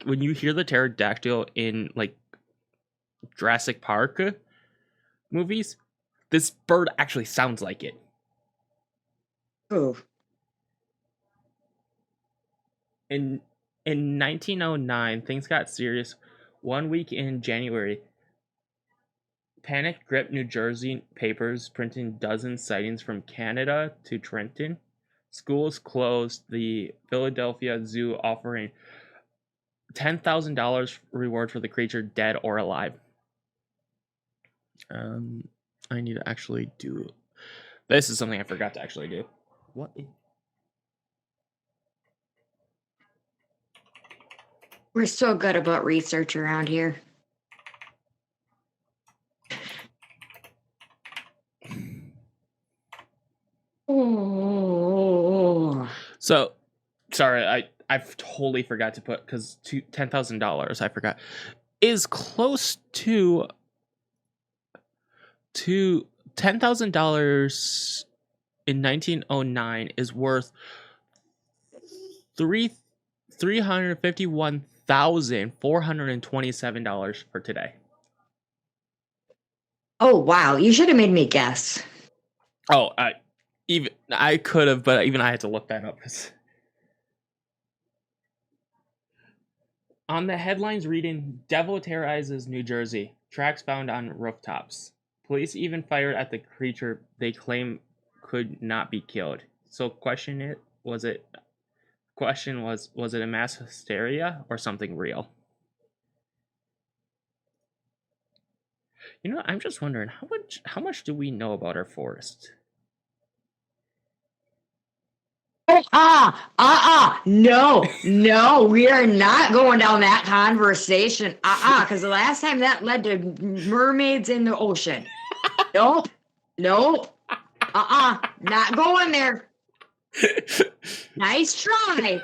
when you hear the pterodactyl in like Jurassic Park movies, this bird actually sounds like it. Oh. In 1909, things got serious. 1 week in January, panic gripped New Jersey papers, printing dozens sightings from Canada to Trenton. Schools closed. The Philadelphia Zoo offering $10,000 reward for the creature, dead or alive. I need to actually do. This is something I forgot to actually do. What? We're so good about research around here. Oh. So, sorry, I've totally forgot to put, because $10,000, I forgot, is close to $10,000 in 1909 is worth $351,000 $1,427 for today. Oh, wow. You should have made me guess. Oh, I could have, but even I had to look that up. On the headlines reading, Devil terrorizes New Jersey. Tracks found on rooftops. Police even fired at the creature they claim could not be killed. So was it a mass hysteria or something real? You know, I'm just wondering how much do we know about our forest? No, we are not going down that conversation. Because the last time that led to mermaids in the ocean. Nope. Not going there. Nice try.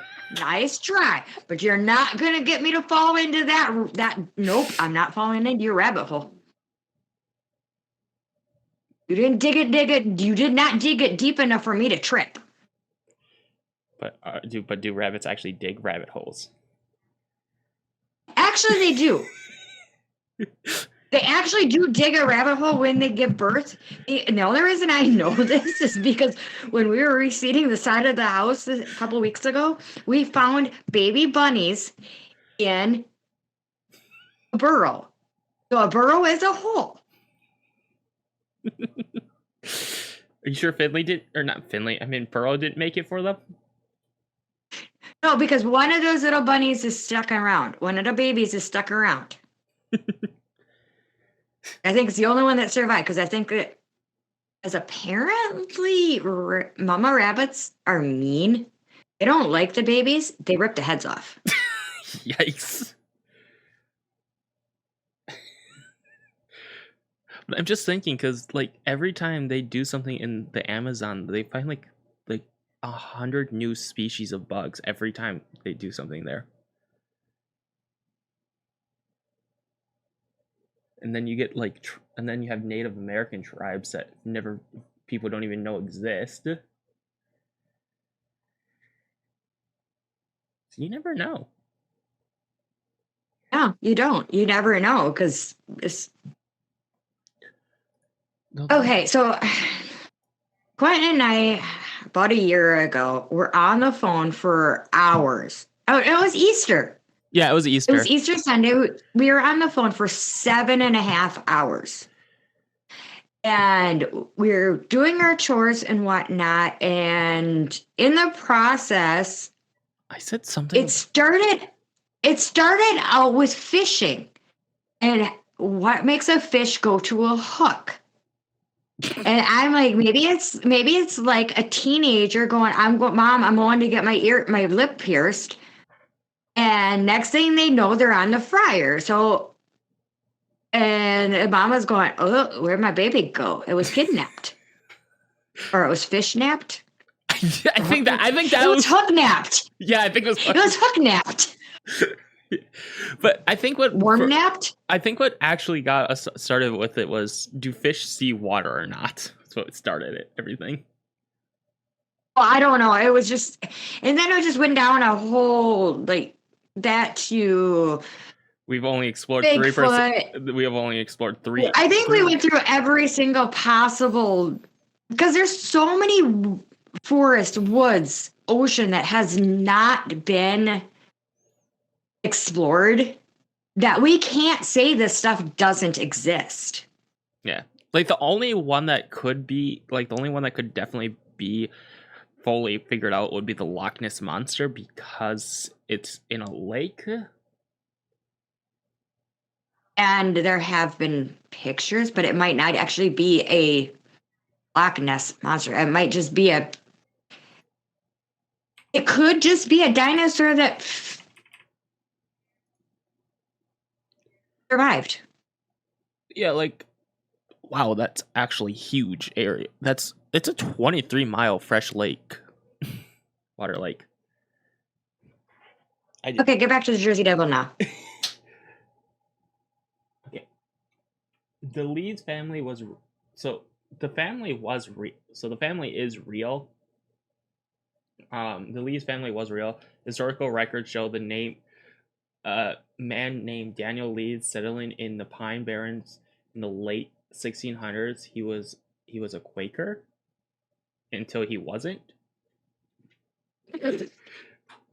But you're not going to get me to fall into that. Nope, I'm not falling into your rabbit hole. You didn't dig it. You did not dig it deep enough for me to trip. But do rabbits actually dig rabbit holes? Actually, they do. They actually do dig a rabbit hole when they give birth. And the only reason I know this is because when we were reseeding the side of the house a couple of weeks ago, we found baby bunnies in a burrow. So a burrow is a hole. Are you sure Finley did, or not Finley? I mean, Burrow didn't make it for them. No, because one of those little bunnies is stuck around. One of the babies is stuck around. I think it's the only one that survived because I think that, as apparently, mama rabbits are mean. They don't like the babies. They rip the heads off. Yikes. But I'm just thinking because, like, every time they do something in the Amazon, they find like 100 new species of bugs every time they do something there. And then you get and then you have Native American tribes that people don't even know exist. So you never know. No, you don't. You never know because it's. Okay, so Quentin and I, about a year ago, were on the phone for hours. Oh, it was Easter. Yeah, it was Easter. It was Easter Sunday. We were on the phone for 7.5 hours. And we were doing our chores and whatnot. And in the process, I said something. It started out with fishing. And what makes a fish go to a hook? And I'm like, maybe it's like a teenager going, Mom, I'm going to get my lip pierced. And next thing they know, they're on the fryer. So, and Mama's going, oh, where'd my baby go? It was kidnapped. Or it was fish napped. I think that it was hook napped. Yeah, I think it was hook napped. But I think napped? I think what actually got us started with it was, do fish see water or not? That's what started it, everything. Well, I don't know. It was just, and then it just went down a whole We've only explored Bigfoot. 3%. We have only explored 3. I think we went through every single possible, because there's so many forest, woods, ocean that has not been explored that we can't say this stuff doesn't exist. Yeah. The only one that could definitely be fully figured out would be the Loch Ness Monster, because it's in a lake. And there have been pictures, but it might not actually be a Loch Ness Monster. It might just be it could just be a dinosaur that survived. Yeah, wow, that's actually huge area. It's a 23-mile fresh lake. Water lake. Okay, get back to the Jersey Devil now. Okay. The Leeds family was the family is real. The Leeds family was real. Historical records show the name a man named Daniel Leeds settling in the Pine Barrens in the late 1600s. He was a Quaker until he wasn't.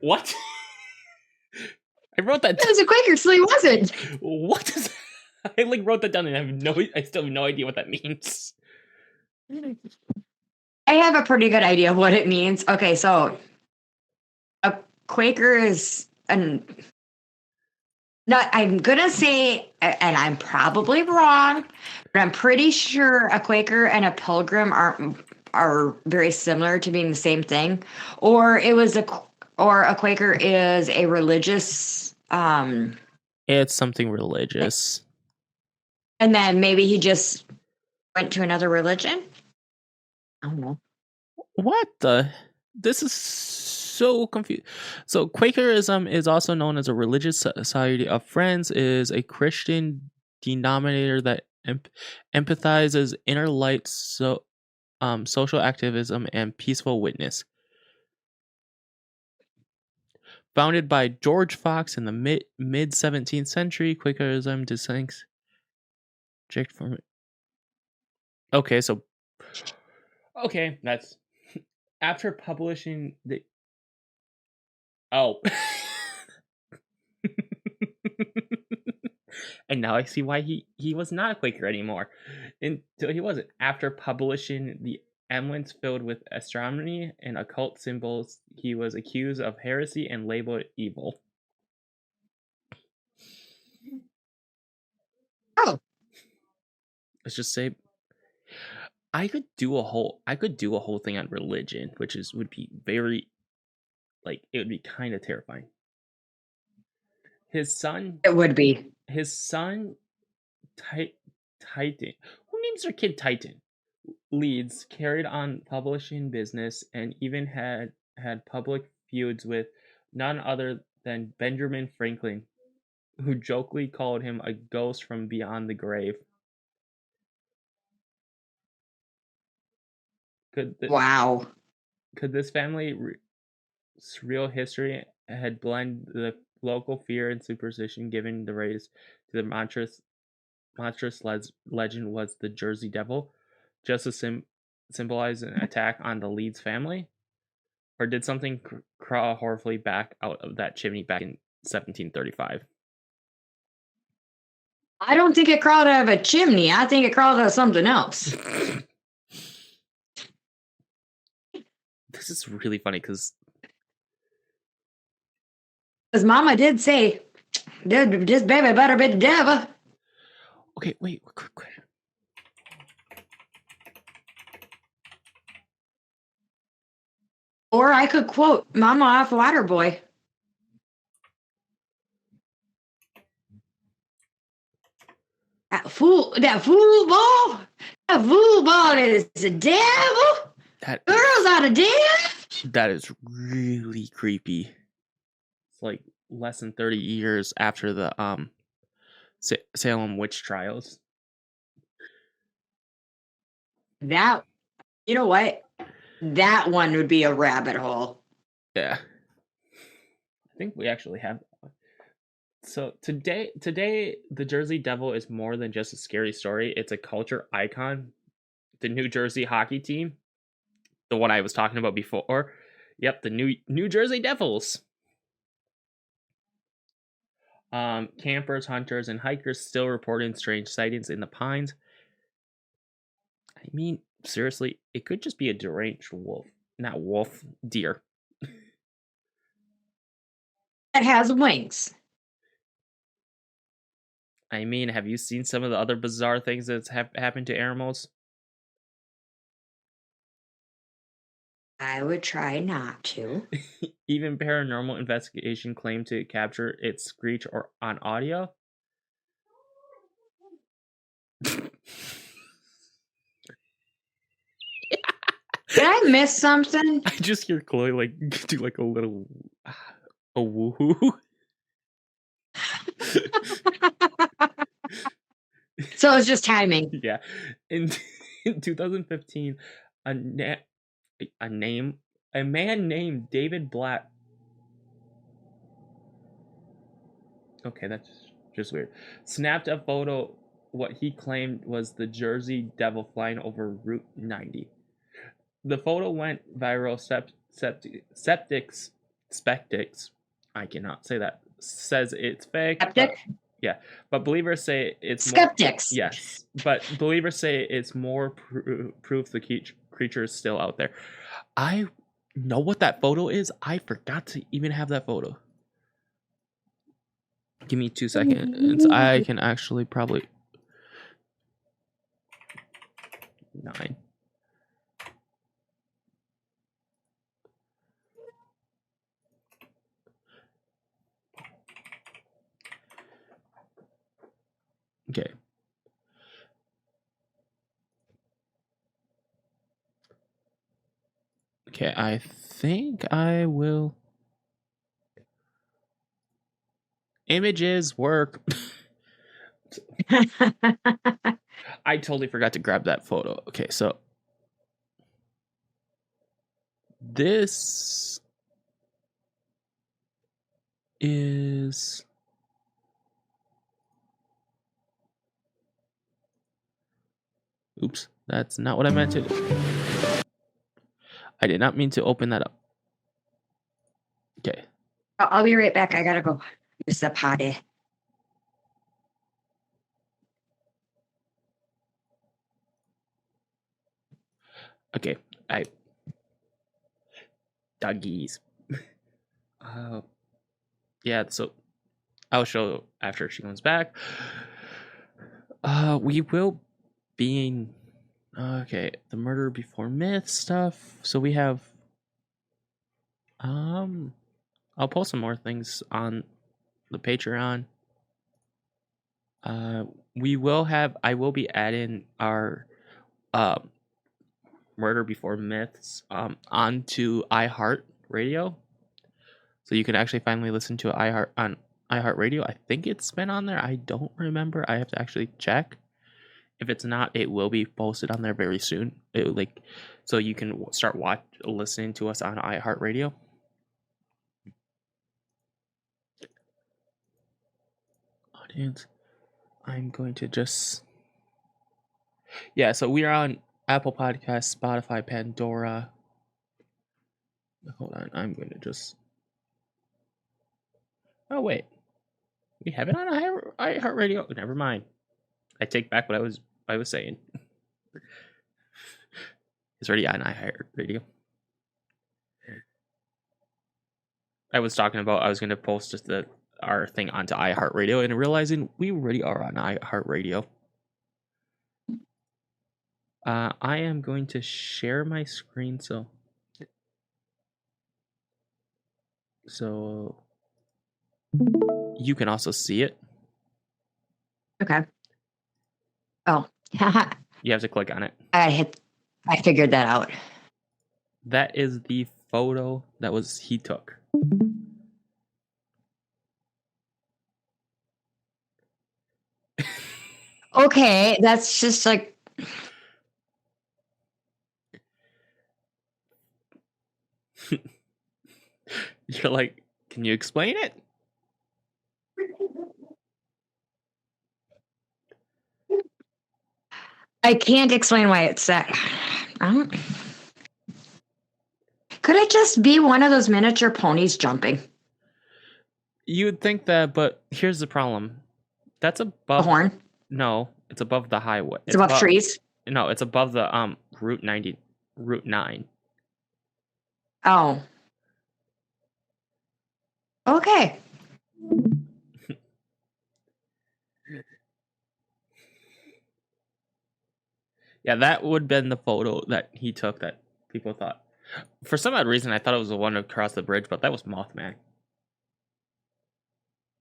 What? I wrote that. He was a Quaker, so he wasn't. What is? I wrote that down and I still have no idea what that means. I have a pretty good idea of what it means. Okay, so a Quaker is I'm gonna say, and I'm probably wrong, but I'm pretty sure a Quaker and a Pilgrim are very similar to being the same thing, or a Quaker is a religious, It's something religious. and then maybe he just went to another religion. I don't know. What the? This is so confused. So Quakerism is also known as a religious society of friends. Is a Christian denominator that empathizes inner light, social activism, and peaceful witness. Founded by George Fox in the mid 17th century, Quakerism distinct from. Okay, so that's after publishing the. Oh. And now I see why he was not a Quaker anymore. Until he wasn't. After publishing the emblems filled with astronomy and occult symbols, he was accused of heresy and labeled evil. Oh, Let's just say I could do a whole thing on religion, which would be very it would be kind of terrifying. His son it would be. Titan. Who names their kid Titan? Leeds carried on publishing business and even had public feuds with none other than Benjamin Franklin, who jokingly called him a ghost from beyond the grave. Wow. Could this family real history had blended the local fear and superstition given the rise to the monstrous legend was the Jersey Devil, just to symbolize an attack on the Leeds family? Or did something crawl horribly back out of that chimney back in 1735? I don't think it crawled out of a chimney. I think it crawled out of something else. This is really funny because Mama did say, this baby better be the devil. Okay, wait, quick. Or I could quote Mama off Waterboy. That fool ball is the devil. Girls out of death. That is really creepy. It's less than 30 years after the Salem witch trials. That, you know what? That one would be a rabbit hole. Yeah. I think we actually have. So today, the Jersey Devil is more than just a scary story. It's a culture icon. The New Jersey hockey team, the one I was talking about before. Yep, the New Jersey Devils. Campers, hunters, and hikers still reporting strange sightings in the pines. I mean, seriously, it could just be a deranged wolf. Not wolf, deer. That has wings. I mean, have you seen some of the other bizarre things that's happened to animals? I would try not to. Even paranormal investigation claimed to capture its screech or on audio. Did I miss something? I just hear Chloe do a little a woohoo. So it's just timing. Yeah. In 2015, a man named David Black. Okay, that's just weird. Snapped a photo what he claimed was the Jersey Devil flying over Route 90. The photo went viral. Spectics, I cannot say that, says it's fake, Skeptic? but yeah, but believers say it's more. Skeptics. Yes, but believers say it's more proof the creature is still out there. I know what that photo is. I forgot to even have that photo. Give me 2 seconds. I can actually probably 9. Okay. Okay, I think I will. Images work. I totally forgot to grab that photo. Okay, so this is. Oops, that's not what I meant to do. I did not mean to open that up. Okay. I'll be right back. I gotta go use the potty. Okay. Doggies. Yeah, so I'll show after she comes back. We will be in. Okay, the murder before myth stuff. So we have. I'll post some more things on the Patreon. We will have. I will be adding our murder before myths onto iHeart Radio, so you can actually finally listen to iHeart Radio. I think it's been on there. I don't remember. I have to actually check. If it's not, it will be posted on there very soon. So you can start listening to us on iHeart Radio. Audience. I'm going to just. Yeah, so we are on Apple Podcasts, Spotify, Pandora. Hold on, I'm going to just. Oh wait, we have it on iHeartRadio. Never mind. I take back what I was saying. It's already on iHeartRadio. I was talking about I was going to post just our thing onto iHeartRadio and realizing we already are on iHeartRadio. I am going to share my screen so you can also see it. Okay. Oh, You have to click on it. I figured that out. That is the photo he took. Okay, that's just like. You're like, can you explain it? I can't explain why it's that. Could it just be one of those miniature ponies jumping? You would think that, but here's the problem. That's A above. horn? No, it's above the highway. It's above trees? No, it's above the Route 9. Oh. Okay. Yeah, that would have been the photo that he took that people thought. For some odd reason, I thought it was the one across the bridge, but that was Mothman.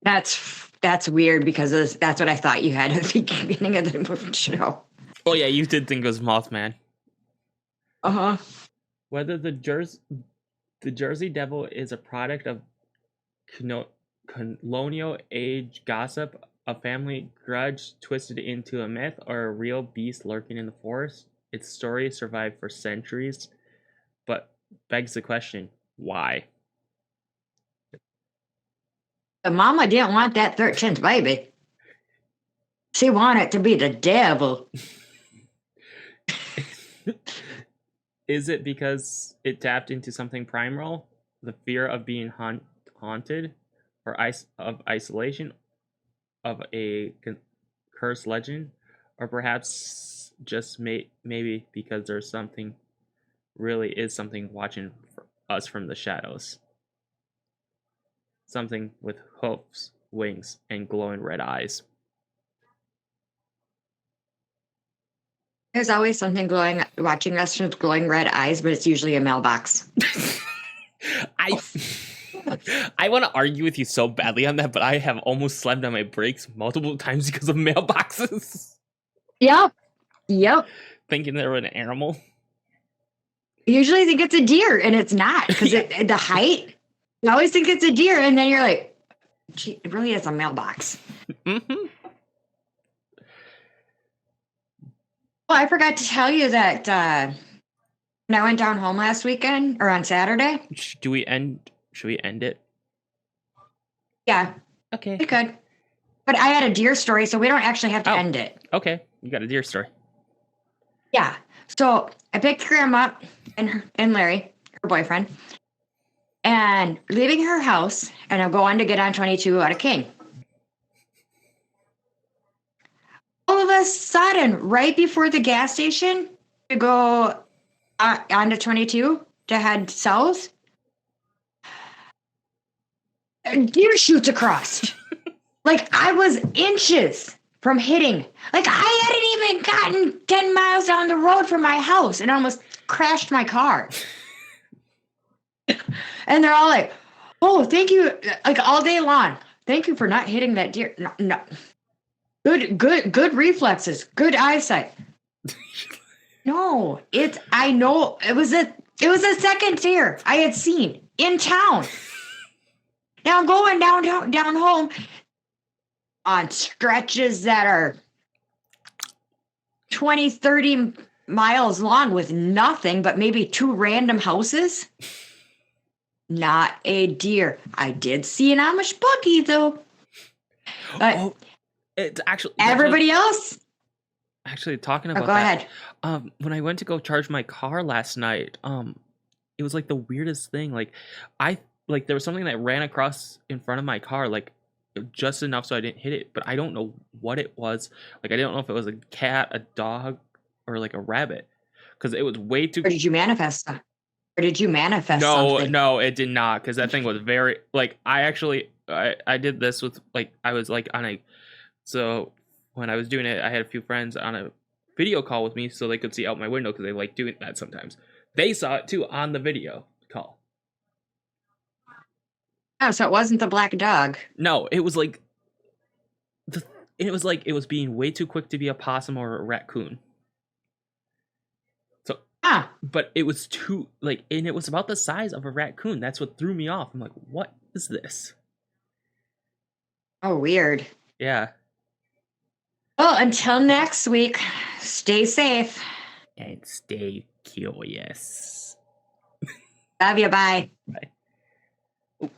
That's weird because that's what I thought you had at the beginning of the show. Oh yeah, you did think it was Mothman. Uh-huh. Whether the Jersey Devil is a product of colonial age gossip, a family grudge twisted into a myth, or a real beast lurking in the forest, its story survived for centuries, but begs the question, why? The mama didn't want that 13th baby. She wanted to be the devil. Is it because it tapped into something primal, the fear of being haunted, or of isolation, of a cursed legend, or perhaps just maybe because there's something, really is something watching us from the shadows, something with hoofs, wings, and glowing red eyes. There's always something watching us with glowing red eyes, but it's usually a mailbox. I want to argue with you so badly on that, but I have almost slammed on my brakes multiple times because of mailboxes. Yep. Thinking they were an animal. You usually think it's a deer, and it's not, because the height. You always think it's a deer, and then you're like, gee, it really is a mailbox. Mm-hmm. Well, I forgot to tell you that when I went down home last weekend, or on Saturday. Should we end it? Yeah. Okay. We could. But I had a deer story, so we don't actually have to end it. Okay. You got a deer story. Yeah. So I picked Grandma up and Larry, her boyfriend, and leaving her house, and I'm going to get on 22 out of King. All of a sudden, right before the gas station to go onto 22 to head south, a deer shoots across. Like, I was inches from hitting. Like, I hadn't even gotten 10 miles down the road from my house and almost crashed my car. And they're all like, oh, thank you. Like, all day long. Thank you for not hitting that deer. No. Good reflexes. Good eyesight. No, I know it was a second deer I had seen in town. Now I'm going down home on stretches that are 20, 30 miles long with nothing but maybe 2 random houses. Not a deer. I did see an Amish buggy though. But it's actually everybody else. Actually, talking about go ahead. When I went to go charge my car last night, it was like the weirdest thing. Like, there was something that ran across in front of my car, like just enough so I didn't hit it, but I don't know what it was. Like, I don't know if it was a cat, a dog, or like a rabbit, because it was way too. Or did you manifest? Something? No, it did not, because that thing was very like. I did this with like I was like on a. So when I was doing it, I had a few friends on a video call with me so they could see out my window, because they like doing that sometimes. They saw it too on the video call. Oh, so it wasn't the black dog. No, it was like it was being way too quick to be a possum or a raccoon. So, but it was too like, and it was about the size of a raccoon. That's what threw me off. I'm like, what is this? Oh, weird. Yeah. Well, until next week, stay safe. And stay curious. Love you. Bye. Bye.